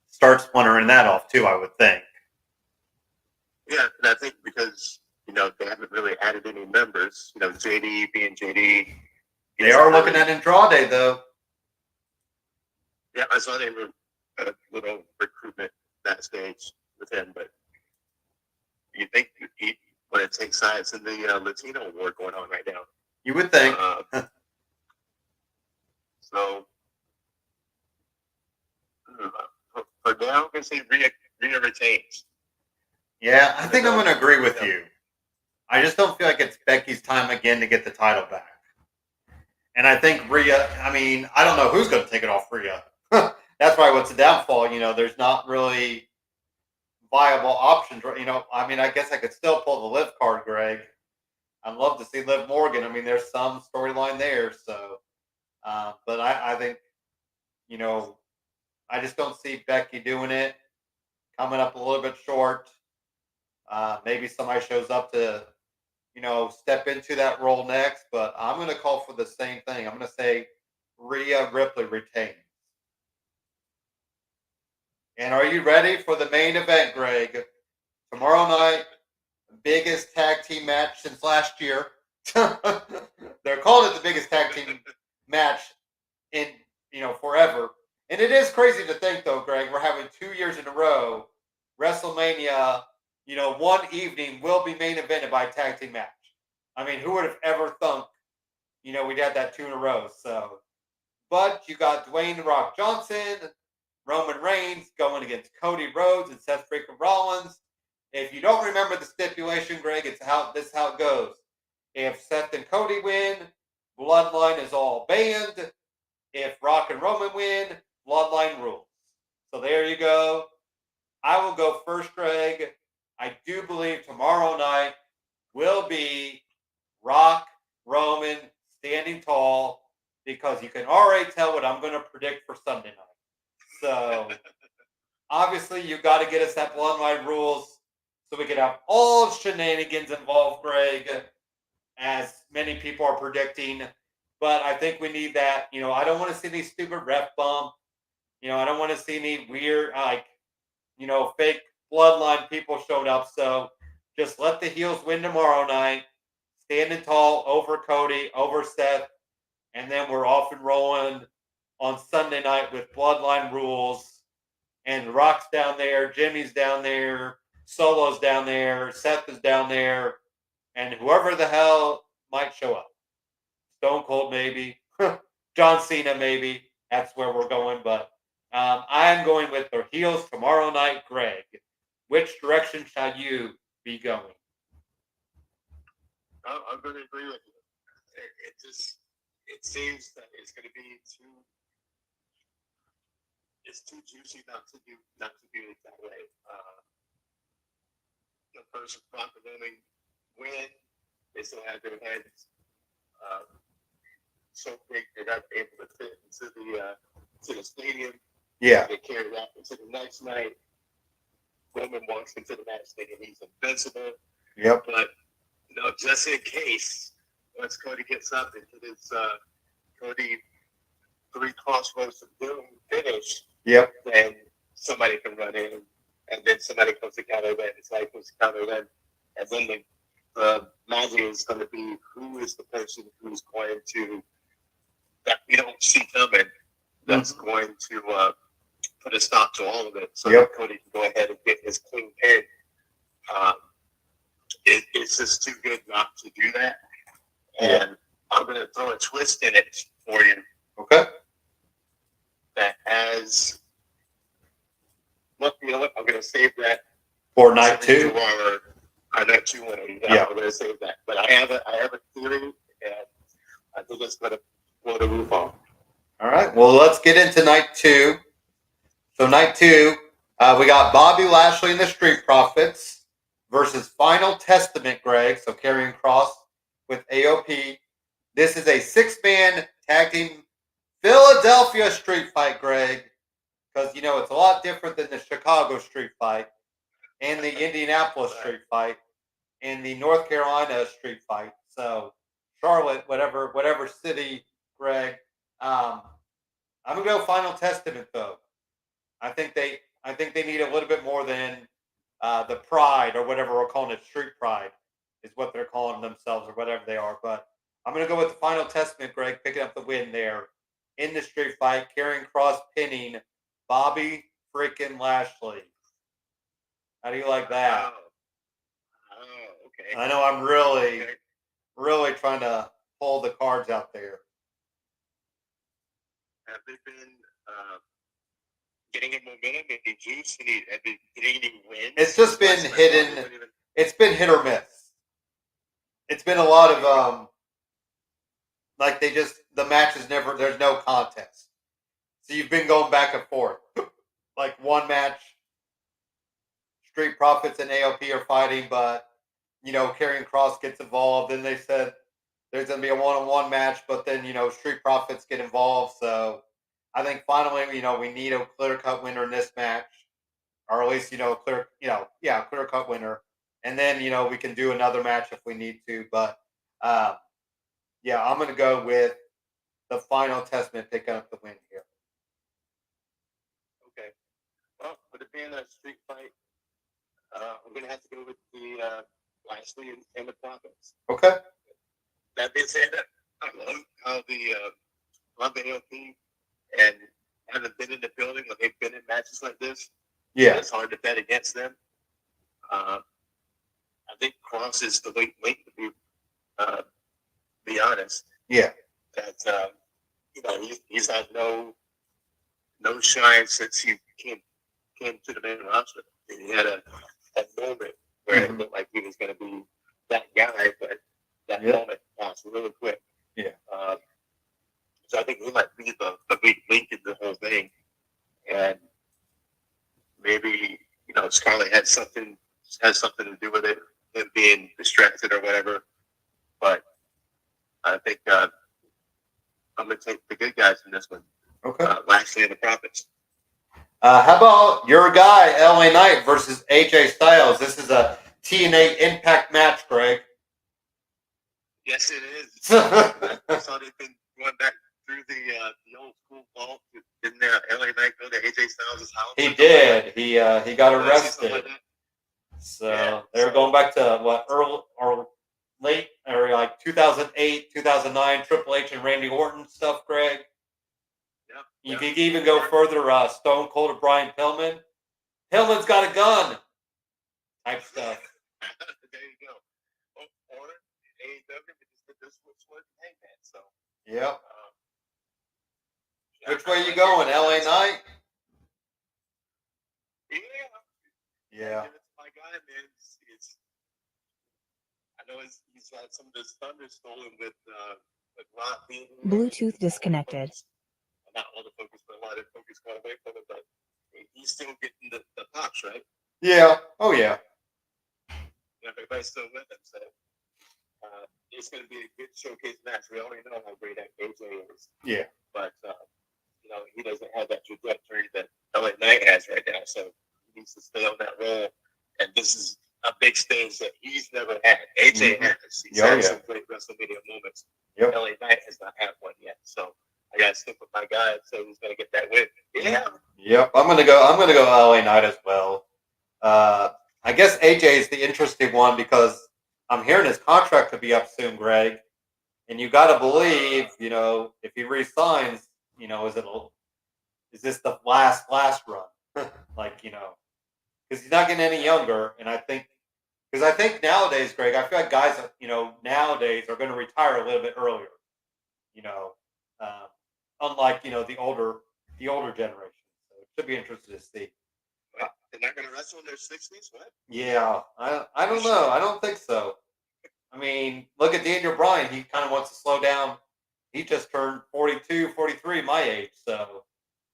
start splintering that off too, I would think.
Yeah, and I think because they haven't really added any members. JD being JD.
They are looking at Andrade though.
Yeah, I saw they were a little recruitment that stage with him, but you think he want to take sides in the Latino war going on right now?
You would think.
So for now, I'm gonna say Rhea retains.
Yeah, I think I'm going to agree with you. I just don't feel like it's Becky's time again to get the title back. And I think Rhea, I mean, I don't know who's going to take it off Rhea. That's probably what's the downfall. There's not really viable options. I mean, I guess I could still pull the Liv card, Greg. I'd love to see Liv Morgan. I mean, there's some storyline there. So, but I think, I just don't see Becky doing it. Coming up a little bit short. Maybe somebody shows up to, step into that role next. But I'm going to call for the same thing. I'm going to say Rhea Ripley retains. And are you ready for the main event, Greg? Tomorrow night, biggest tag team match since last year. They're calling it the biggest tag team match in, forever. And it is crazy to think, though, Greg, we're having 2 years in a row. WrestleMania, one evening will be main evented by a tag team match. I mean, who would have ever thunk, we'd have that 2 in a row. So, but you got Dwayne "The Rock" Johnson, Roman Reigns going against Cody Rhodes and Seth freaking Rollins. If you don't remember the stipulation, Greg, this is how it goes. If Seth and Cody win, Bloodline is all banned. If Rock and Roman win, Bloodline rules. So there you go. I will go first, Greg. I do believe tomorrow night will be Rock, Roman standing tall, because you can already tell what I'm going to predict for Sunday night. So, obviously, you got to get us that Bloodline rules so we can have all shenanigans involved, Greg, as many people are predicting. But I think we need that. I don't want to see any stupid ref bump. I don't want to see any weird, fake Bloodline people showing up. So, just let the heels win tomorrow night. Standing tall over Cody, over Seth. And then we're off and rolling on Sunday night with Bloodline rules. And Rock's down there, Jimmy's down there, Solo's down there, Seth is down there, and whoever the hell might show up. Stone Cold maybe, John Cena maybe. That's where we're going. But I'm going with the heels tomorrow night, Greg. Which direction shall you be going?
I'm going to agree with you. It seems that it's going to be it's too juicy not to do it that way. The first Rock and Roman win, they still have their heads so big they're not able to fit into the stadium.
Yeah.
They carry that into the next night. Roman walks into the match thinking he's invincible.
Yep.
But just in case, once Cody gets up and his Cody 3 crossroads of doom finish,
yep,
then somebody can run in, and then somebody comes to counter them. It's like who's counter them, and then the magic is going to be who is the person who's going to, that we don't see coming, that's going to put a stop to all of it, so that Cody can go ahead and get his clean pin. It's just too good not to do that. And I'm going to throw a twist in it for you.
Okay.
That has, look, you know what? I'm going to save that
for night 2.
Our night 2 winner.
Yeah.
I'm going to save that. But I have a theory, and I think it's going to blow the roof off.
All right. Well, let's get into night 2. So night 2, we got Bobby Lashley and the Street Profits versus Final Testament, Greg. So Karrion Kross with AOP. This is a 6-man tag team Philadelphia street fight, Greg. Because, it's a lot different than the Chicago street fight. in the Indianapolis street fight, in the North Carolina street fight. So Charlotte, whatever city, Greg. Um, I'm gonna go Final Testament though. I think they need a little bit more than the Pride or whatever we're calling it. Street Pride is what they're calling themselves or whatever they are. But I'm gonna go with the Final Testament, Greg, picking up the win there in the street fight, carrying cross pinning Bobby freaking Lashley. How do you like that?
Okay.
I know I'm really trying to pull the cards out there.
Have they been getting a momentum, any juice, have they getting any wins?
It's just been hidden. It's been hit or miss. It's been a lot of like the match is never, there's no contest. So you've been going back and forth. Like one match, Street Profits and AOP are fighting, but Karrion Kross gets involved. Then they said there's going to be a one-on-one match, but then Street Profits get involved. So I think finally, we need a clear-cut winner in this match, or at least clear-cut winner, and then we can do another match if we need to. But I'm going to go with the Final Testament picking up the win here.
Okay. Well, with it being a street fight, I'm going to have to go with the Lashley and the Profits.
Okay.
That being said, I love how love the AOP, and haven't been in the building when they've been in matches like this.
Yeah.
It's hard to bet against them. I think Cross is the weak link, to be honest.
Yeah.
That he's had no shine since he came to the main roster. He had a moment where it looked like he was going to be that guy, but that moment passed really quick.
Yeah.
So I think he might be the weak link in the whole thing, and maybe Scarlett has something to do with it, him being distracted or whatever. But I think I'm going to take the good guys in this one.
Okay.
Lashley and the Profits.
How about your guy, LA Knight versus AJ Styles? This is a TNA Impact match, Greg.
Yes, it is. I saw they've been going back through the old school vault. Didn't LA Knight go to AJ Styles' house?
He did. He got arrested.
Like
so they were going back to what, early or late, or like 2008, 2009, Triple H and Randy Orton stuff, Greg.
Yep.
You could even go further. Stone Cold and Brian Pillman. Pillman's got a gun. Type stuff.
There you go. Or AEW just did this with Hangman. So.
Yep. Which way you going, LA Knight? Yeah.
My guy, man. I know he's had some of his thunder stolen with Rock being
Bluetooth disconnected.
Not all the focus, but a lot of focus got away from it. But he's still getting the pops, right?
Yeah. Oh yeah.
Everybody's still with him, so it's going to be a good showcase match. We already know how great AJ is.
Yeah.
But he doesn't have that trajectory that LA Knight has right now, so he needs to stay on that roll. And this is a big stage that he's never had. AJ has. He's had some great WrestleMania moments.
Yep.
LA Knight has not had one yet, so I got to stick with my guy. So he's going to get that win. Yeah.
Yep. I'm gonna go LA Knight as well. I guess AJ is the interesting one because I'm hearing his contract could be up soon, Greg. And you got to believe, if he resigns, is this the last run? Because he's not getting any younger. And I think nowadays, Greg, I feel like guys, nowadays are going to retire a little bit earlier. Unlike the older generation. So it should be interesting to see.
They're not going to wrestle in their 60s? What?
Yeah, I don't know. I don't think so. I mean, look at Daniel Bryan. He kind of wants to slow down. He just turned 42, 43, my age. So,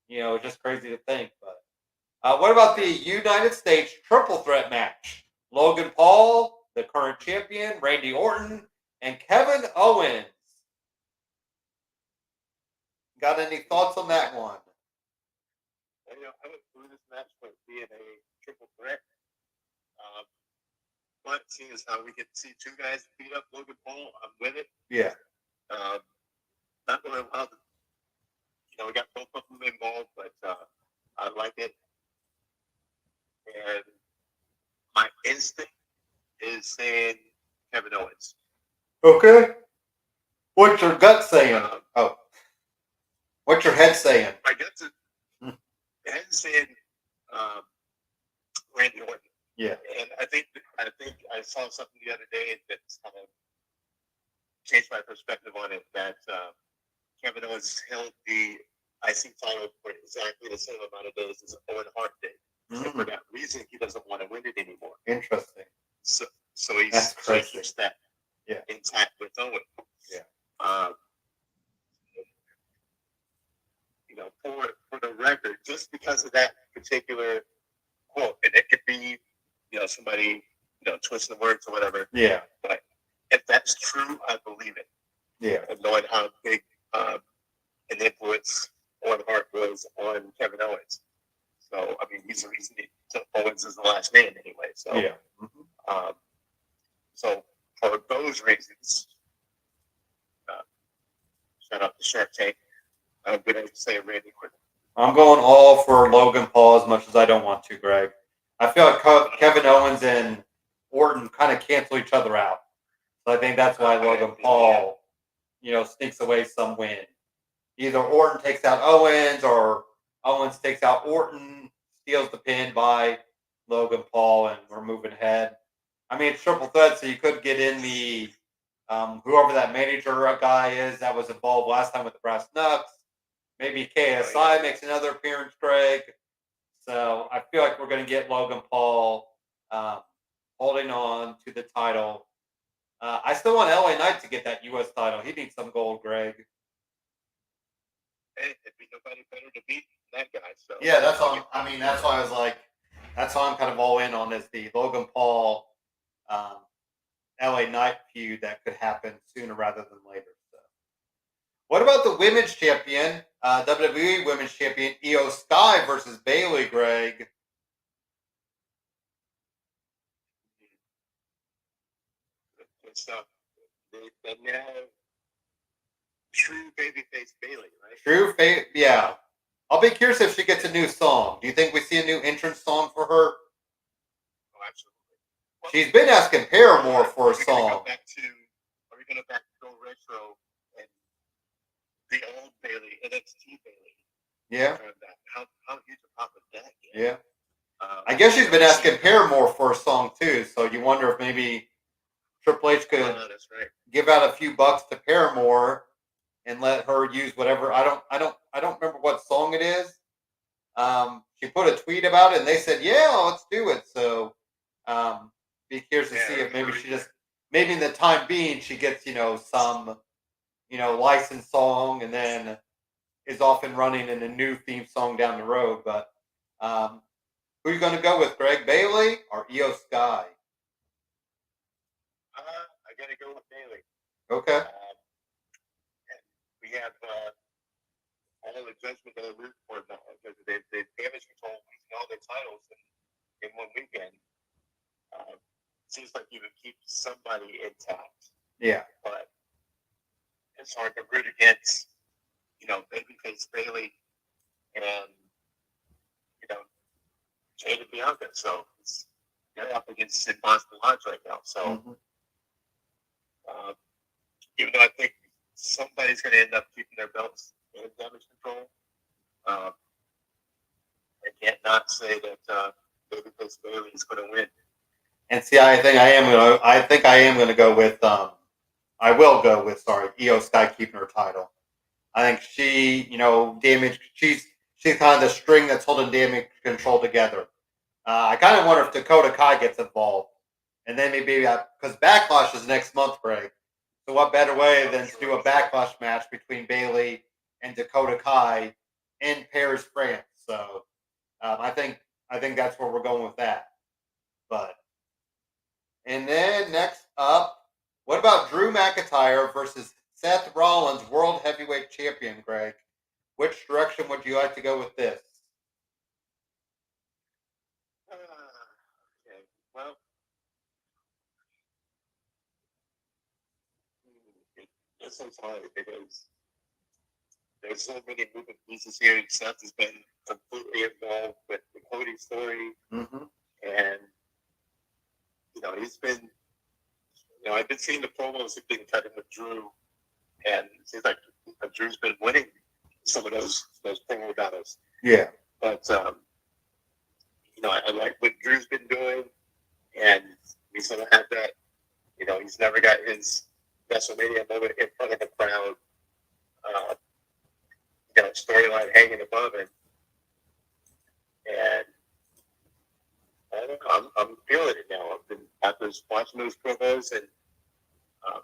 it's just crazy to think. But what about the United States triple threat match? Logan Paul, the current champion, Randy Orton, and Kevin Owens. Got any thoughts on that one?
I went through this match for being a triple threat. But seeing as how we get to see two guys beat up Logan Paul, I'm with it.
Yeah.
Not really allowed to, we got both of them involved, but I like it. And my instinct is saying Kevin Owens.
Okay. What's your gut saying? What's your head saying?
My gut's head saying Randy Orton.
Yeah.
And I think I saw something the other day that kind of changed my perspective on it. That Kevin Owens held the IC title for exactly the same amount of days as Owen Hart did. And for that reason, he doesn't want to win it anymore.
Interesting.
So he's keeps that intact with Owen.
Yeah.
For the record, just because of that particular quote, and it could be, somebody, twisting the words or whatever.
Yeah.
But if that's true, I believe it.
Yeah.
And knowing how big an influence Owen Hart was on Kevin Owens. So, I mean, he's the reason Owens is the last name anyway. So,
yeah.
So, for those reasons, shout out to Shark Tank. I'm going to say Randy Orton.
I'm going all for Logan Paul as much as I don't want to, Greg. I feel like Kevin Owens and Orton kind of cancel each other out. So I think that's why Logan Paul, sneaks away some win. Either Orton takes out Owens or Owens takes out Orton, steals the pin by Logan Paul, and we're moving ahead. I mean, it's triple threat, so you could get in the whoever that manager guy is that was involved last time with the Brass Knucks. Maybe KSI makes another appearance, Greg. So I feel like we're going to get Logan Paul holding on to the title. I still want LA Knight to get that U.S. title. He needs some gold, Greg.
Hey, there'd be nobody better to beat that guy. So
yeah, that's all. I mean, that's why I was like, that's why I'm kind of all in on is the Logan Paul, LA Knight feud that could happen sooner rather than later. So, what about the women's champion, WWE Women's Champion Io Sky versus Bayley, Greg?
Good stuff. They have true babyface Bayley, right?
True face, yeah. I'll be curious if she gets a new song. Do you think we see a new entrance song for her?
Oh, absolutely. Well,
she's been asking Paramore for a song.
Are we going to go retro and the old Bayley, NXT Bayley?
Yeah.
How huge a pop is that?
Yeah. I guess she's been asking Paramore for a song too, so you wonder if maybe Triple H could give out a few bucks to Paramore and let her use whatever. I don't remember what song it is. She put a tweet about it, and they said, "Yeah, let's do it." So, be curious to see if maybe maybe in the time being, she gets some licensed song, and then is off and running in a new theme song down the road. But who are you going to go with, Greg? Bayley or Io Sky?
I got to go with Bayley.
Okay.
We have all the judgment that I root for now because they damage control losing all their titles in one weekend. Seems like you would keep somebody intact.
Yeah.
But it's hard to root against, babyface Bayley and, Jade and Bianca. So they're up against impossible odds right now. So even though I think somebody's going to end up keeping their belts in damage control, I can't not say that babyface Bayley is going to win. And see, I think I am going to go with. I will go with Io Sky keeping her title. I think she, damage. She's kind of the string that's holding damage control together. I kind of wonder if Dakota Kai gets involved, and then maybe because Backlash is next month, Greg. So what better way than to do a Backlash match between Bayley and Dakota Kai in Paris, France? So I think that's where we're going with that. And then next up, what about Drew McIntyre versus Seth Rollins, World Heavyweight Champion, Greg? Which direction would you like to go with this? Okay. Well, It's so hard because there's so many moving pieces here. Seth has been completely involved with the Cody story, and he's been. I've been seeing the promos he's been cutting with Drew, and it seems like Drew's been winning some of those promo battles.
Yeah.
But I like what Drew's been doing, and we sort of have that. He's never got his WrestleMania moment in front of the crowd. Storyline hanging above him, and I don't know. I'm feeling it now. I've been after watching those promos and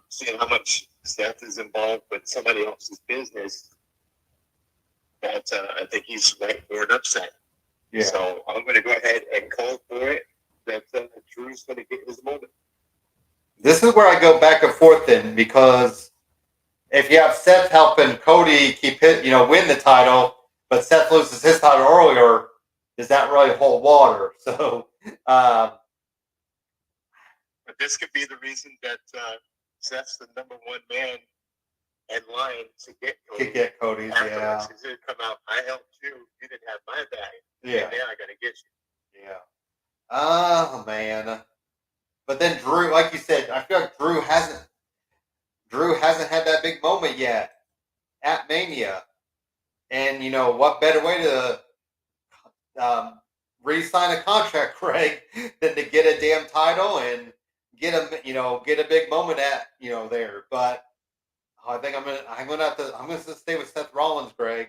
seeing how much Seth is involved with somebody else's business. That I think he's right for an upset.
Yeah.
So I'm going to go ahead and call for it. That Drew's going to get his moment.
This is where I go back and forth then, because if you have Seth helping Cody win the title, but Seth loses his title earlier, does that really hold water? So,
but this could be the reason that Seth's the number one man in line to get Cody.
Cody's, yeah.
He's going to come out. I helped you. You didn't have my bag.
Yeah.
And now I got to get you.
Yeah. Oh man. But then Drew, like you said, I feel like Drew hasn't had that big moment yet at Mania. And what better way to re-sign a contract, Craig, than to get a damn title and get a big moment at there. But I think I'm gonna stay with Seth Rollins, Greg.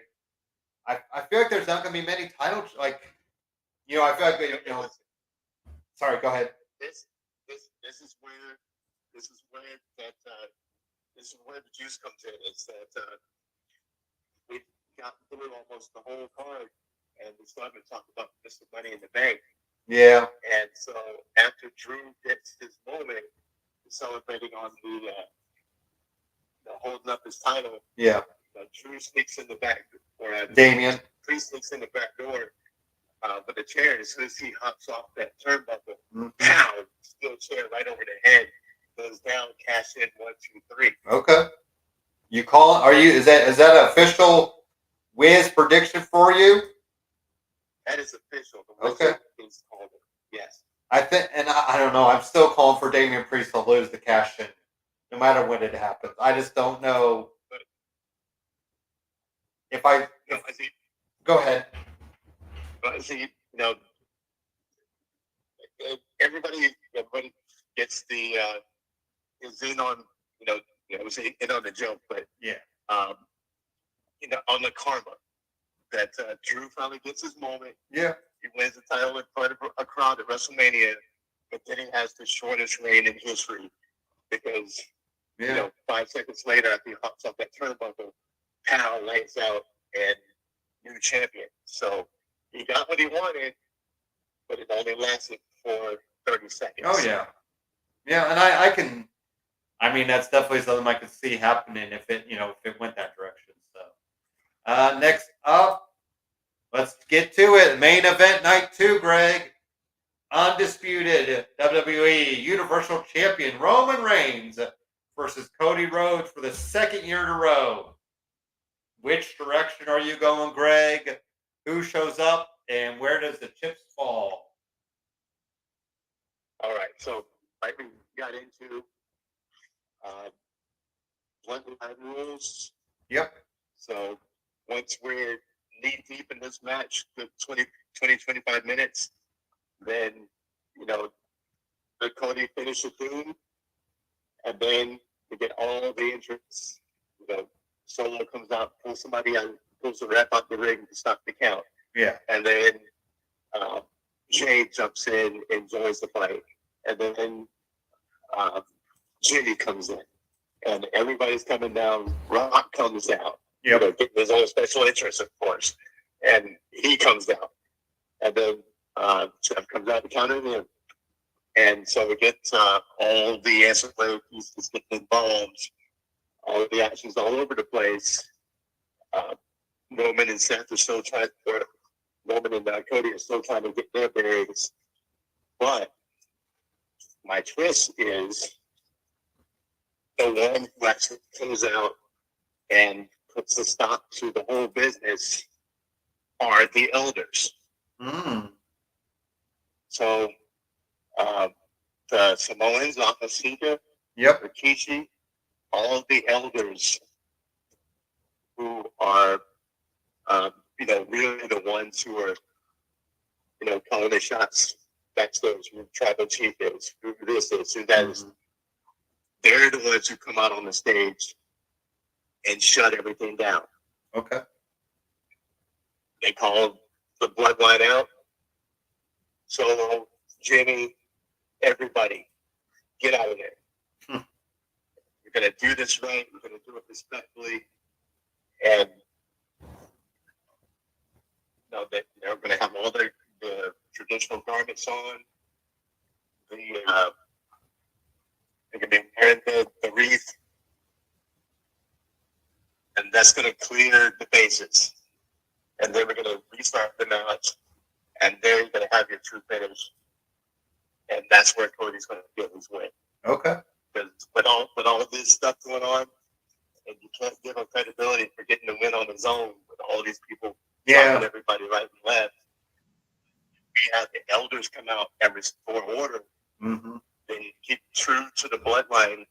I feel like there's not gonna be many titles I feel like Sorry, go ahead.
This is where the juice comes in. It's that we got through almost the whole card, and we still haven't talked about Mr. Money in the Bank.
Yeah.
And so after Drew gets his moment, celebrating on the holding up his title.
Yeah.
Drew sneaks in the back, or
Damien.
Priest sneaks in the back door. But the chair, as soon as he hops off that turnbuckle, pow, steel chair right over the head, goes down, cash in 1, 2, 3.
Okay. You call? Is that an official Wiz prediction for you?
That is official.
Okay.
Is called it. Yes.
I think, and I don't know. I'm still calling for Damian Priest to lose the cash in, no matter when it happens. I just don't know Go ahead.
But see, everybody gets the is in on in on the joke, but
yeah,
on the karma that Drew finally gets his moment.
Yeah,
he wins the title in front of a crowd at WrestleMania, but then he has the shortest reign in history because 5 seconds later, after he hops off that turnbuckle, pow, lights out, and new champion. So he got what he wanted, but it only lasted for 30 seconds.
Oh yeah, yeah, and I mean that's definitely something I could see happening if it went that direction. So next up, let's get to it. Main event night 2, Greg. Undisputed WWE Universal Champion Roman Reigns versus Cody Rhodes for the second year in a row. Which direction are you going, Greg? Who shows up, and where does the chips fall?
All right, so like we got into blended rules.
Yep.
So once we're knee deep in this match, the 25 minutes, then the Cody finish of doom, and then we get all the entrance. Solo comes out, pulls somebody out, pulls the ref out the ring to stop the count.
Yeah.
And then Jay jumps in and joins the fight. And then Jimmy comes in. And everybody's coming down. Rock comes out.
Yep.
Getting his own special interest, of course. And he comes down. And then Jeff comes out to counter him. And so we get all the ancillary pieces getting involved. All of the actions all over the place. Roman and Seth are still trying, or Roman and Cody are still trying to get their bearings. But my twist is the one who actually comes out and puts a stop to the whole business are the elders.
Mm.
So the Samoans, Akasika,
Yep.
Rikishi, all of the elders who are, really the ones who are, calling the shots backstage, who tribal chief is, who this is, who that is.
Mhm.
They're the ones who come out on the stage and shut everything down.
Okay.
They call the bloodline out. Solo, Jimmy, everybody, get out of there. We're going to do this right. We're going to do it respectfully. And that they're going to have all the traditional garments on. They're going to be wearing the wreath. And that's going to clear the bases. And then we're going to restart the match. And then you're going to have your true finish. And that's where Cody's going to get his win.
Okay.
Because with all of this stuff going on, and you can't give him credibility for getting the win on his own with all these people dropping everybody right and left. We have the elders come out and restore order.
Mm-hmm.
They keep true to the bloodline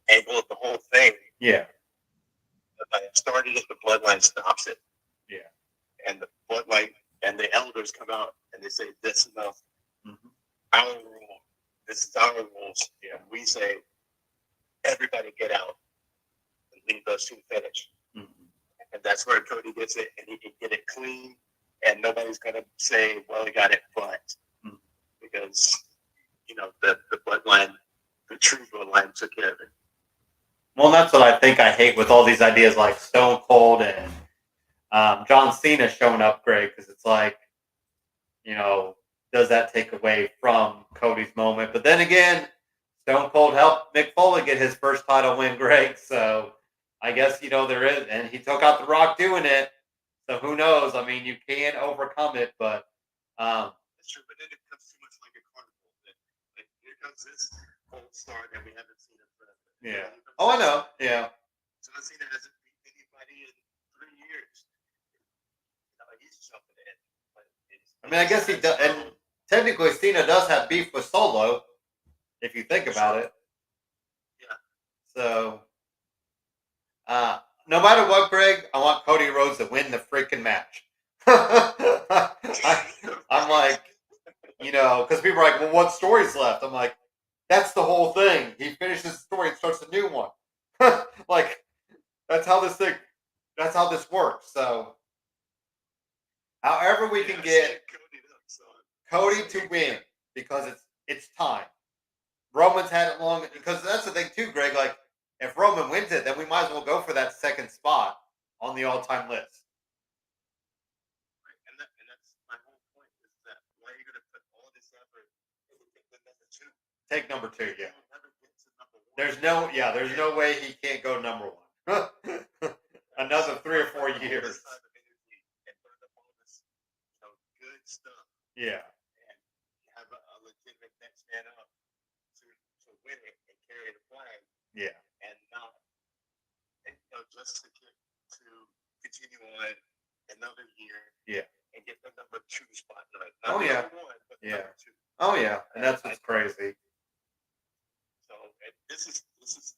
angle of the whole thing.
Yeah.
It started if the bloodline stops it.
Yeah.
And the bloodline and the elders come out and they say, "This is enough.
Mm-hmm.
Our rule. This is our rules."
Yeah.
And we say, "Everybody get out and leave those two finish."
Mm-hmm.
And that's where Cody gets it, and he can get it clean, and nobody's gonna say, "Well, he got it," but because the bloodline, the true bloodline, took care of it.
Well, that's what I think I hate with all these ideas like Stone Cold and John Cena showing up, Greg, because it's like, does that take away from Cody's moment? But then again, Stone Cold helped Mick Foley get his first title win, Greg. So I guess, there is, and he took out The Rock doing it. So who knows? I mean, you can overcome it, but.
That's true, but then it becomes too much like a carnival. Like, here comes this old star that we haven't seen in forever.
Yeah. Oh, I know. Yeah.
John Cena hasn't beat anybody in 3 years. He's jumping in.
I mean, I guess he does, and technically Cena does have beef with Solo, if you think about it.
Yeah.
So, no matter what, Greg, I want Cody Rhodes to win the freaking match. I'm like, because people are like, well, what story's left? I'm like, that's the whole thing. He finishes the story and starts a new one. Like, that's how this works. So, however we can get Cody to win, because it's time. Roman's had it long, because that's the thing too, Greg. Like, if Roman wins it, then we might as well go for that second spot on the all-time list.
And that's my whole point. Is that why are you going to put all this effort into number 2?
Take number 2, yeah. There's no way he can't go number 1. Another 3 or 4 years.
Good stuff.
Yeah.
And have a legitimate next man up to win it and carry the flag.
Yeah.
And not, just to continue on another year.
Yeah.
And get the number 2 spot.
Oh yeah.
Number 1, but
yeah.
number 2.
Oh yeah. And that's what's crazy.
So this is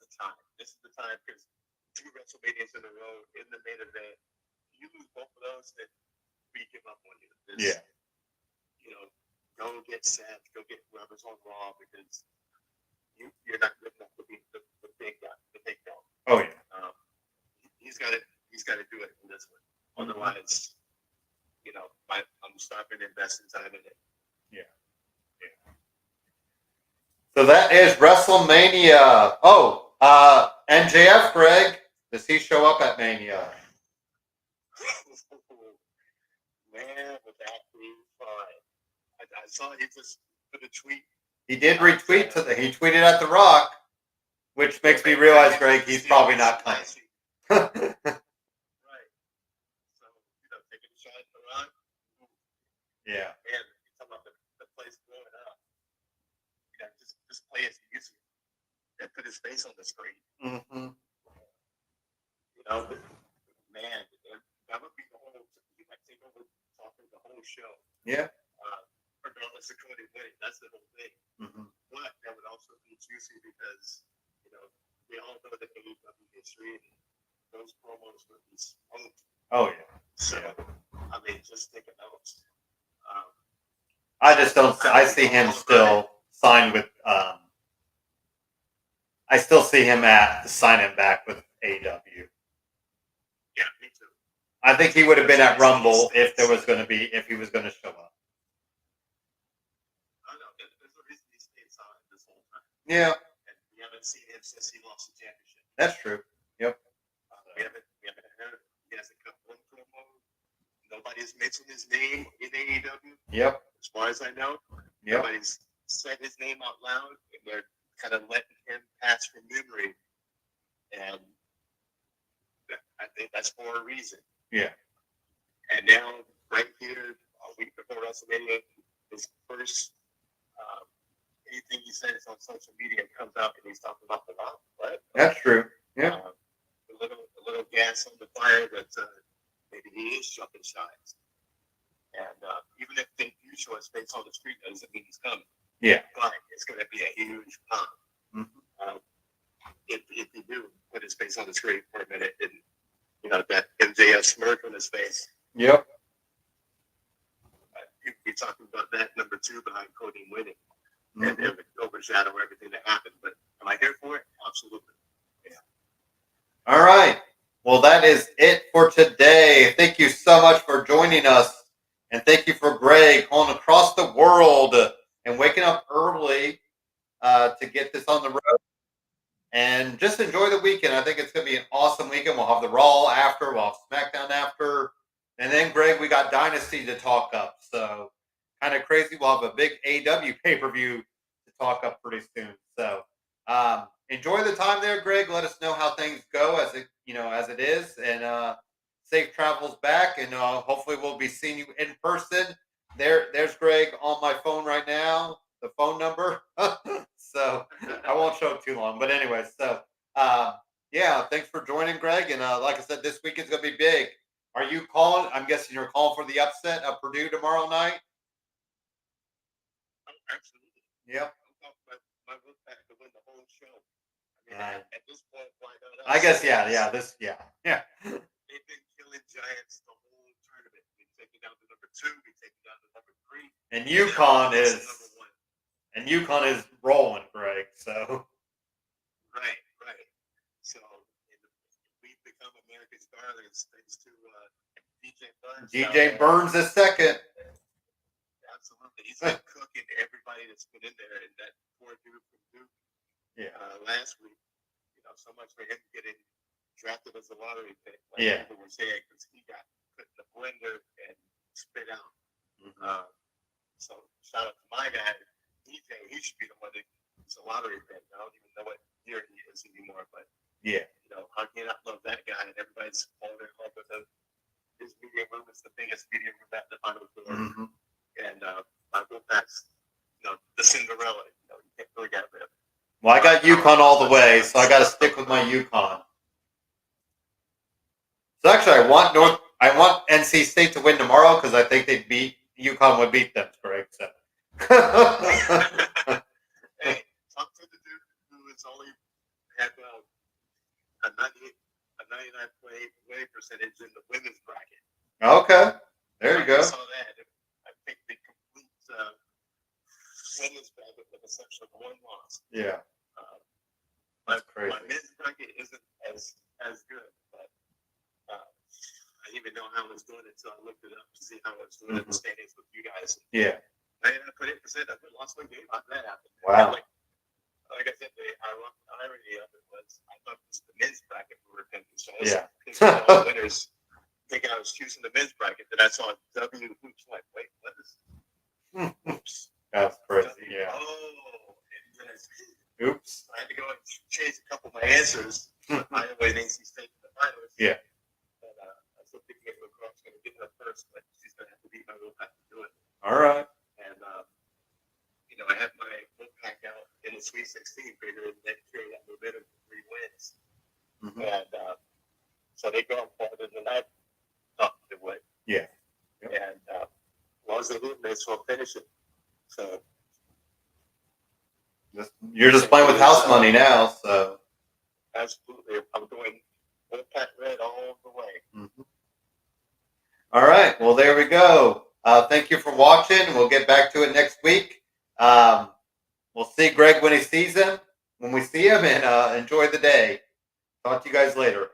the time. This is the time, because 2 WrestleManias in a row in the main event. You lose both of those, then we give up on you.
Yeah.
Go get Seth, go get whoever's on Raw, because you're not good enough to be the big guy, the big dog.
Oh yeah.
He's got to do it in this one. Mm-hmm. Otherwise, I'm stopping investing time in it.
Yeah. Yeah. So that is WrestleMania. Oh, MJF, Greg, does he show up at Mania?
Man, would that be fun? I saw he just put a tweet.
He did retweet he tweeted at The Rock, which makes me realize, Greg, he's probably not coming.
Right. So, taking a shot at The Rock.
Yeah.
Man, you're talking about the place blowing up. Just play his music. That put his face on the screen.
Mm-hmm.
You know, but man, that would be the whole. He might take over talking the whole show.
Yeah.
Regardless of Cody winning, that's the whole thing.
Mm-hmm.
But that would also be juicy because we all know the AEW history and those promos would be smoked.
Oh yeah.
So I mean, just take a note.
I just don't. I see him still signed with. I still see him signing back with AEW.
Yeah, me too.
I think he would have been at Rumble if he was going to show up.
I know. There's a reason he stayed silent this whole time.
Yeah.
And we haven't seen him since he lost the championship.
That's true. Yep.
We haven't heard. He hasn't cut one promo. Nobody's mentioned his name in AEW.
Yep.
As far as I know.
Yep.
Nobody's said his name out loud, and they're kind of letting him pass from memory. And I think that's for a reason.
Yeah.
And now, right here, a week before WrestleMania, his first anything he says on social media comes out, and he's talking about the Rock. What?
That's true. Yeah.
A little gas on the fire that maybe he is jumping shots. And even if they do show his face on the street, that doesn't mean he's coming.
Yeah.
But it's going to be a huge pop.
Mm-hmm.
If you do put his face on the screen for a minute and that MJF smirk on his face.
Yep.
You'd be talking about that number 2 behind Cody winning.
Mm-hmm.
And it would overshadow everything that happened. But am I here for it? Absolutely. Yeah.
All right. Well, that is it for today. Thank you so much for joining us. And thank you for Greg calling across the world and waking up early to get this on the road. And just enjoy the weekend. I think it's going to be an awesome weekend. We'll have the Raw after. We'll have SmackDown after. And then, Greg, we got Dynasty to talk up. So, kind of crazy. We'll have a big AW pay-per-view to talk up pretty soon. So, enjoy the time there, Greg. Let us know how things go as it is. And safe travels back. And hopefully we'll be seeing you in person. There's Greg on my phone right now. The phone number. So I won't show it too long. But anyway, so thanks for joining, Greg. And like I said, this week is going to be big. Are you calling? I'm guessing you're calling for the upset of Purdue tomorrow night.
Oh, absolutely.
Yep.
My look back to win the whole show. I mean, at this point, why not us?
I guess, yeah.
They've been killing Giants the whole tournament. We've taken down to number 2. We've taken down to number 3.
And UConn is
number 1.
And UConn is rolling, Greg. So
right. So we've become America's darlings thanks to DJ Burns.
DJ Burns is second.
Absolutely, he's been cooking everybody that's been in there, and that poor dude from Duke.
Yeah.
Last week, so much for him getting drafted as a lottery pick. People were saying because he got put in the blender and spit out.
Mm-hmm.
So shout out to my guy. DJ, he should be the one that's a lottery pick. I don't even know what year he is anymore, but how can you not love that guy? And everybody's falling in love with him. His media room is the biggest media room at the Final Four.
Mm-hmm.
And my Wolfpack's, the Cinderella. You can't really get rid of it.
Well, I got UConn all the way, so I got to stick with my UConn. So actually, I want NC State to win tomorrow because I think UConn would beat them, Greg. So.
Hey, talk to the dude who has only had a 99 play percentage in the women's bracket.
Okay, there you go.
I saw that. I think the complete women's bracket with the exception of 1 loss.
Yeah, that's crazy.
My men's bracket isn't as good, but I didn't even know how I was doing it until I looked it up to see how I was doing in the standings with you guys.
Yeah.
I ended up 8%. I lost my game. How did that happen?
Wow.
Like I said, the irony of it was I thought it was the men's bracket we were picking. So I was thinking all the winners, thinking I was choosing the men's bracket. Then I saw W hoops. Like, wait, what is? Oops.
That's crazy. Yeah.
Oh.
Oops.
I had to go and change a couple of my answers. Iowa and NC State in the finals.
Yeah.
But I still think Ava Croft's going to get her first, but she's going to have to beat my Wolfpack to do it.
All right.
And I have my Wolfpack out in the Sweet 16 figure next year that they go farther than I thought they would.
Yeah. Yep.
And as long as they do, they just will finish it. So
You're just playing with house money now, so.
absolutely, I'm doing Wolfpack Red all the way.
Mm-hmm. All right. Well, there we go. Thank you for watching. We'll get back to it next week. We'll see Greg when he sees him, when we see him, and enjoy the day. Talk to you guys later.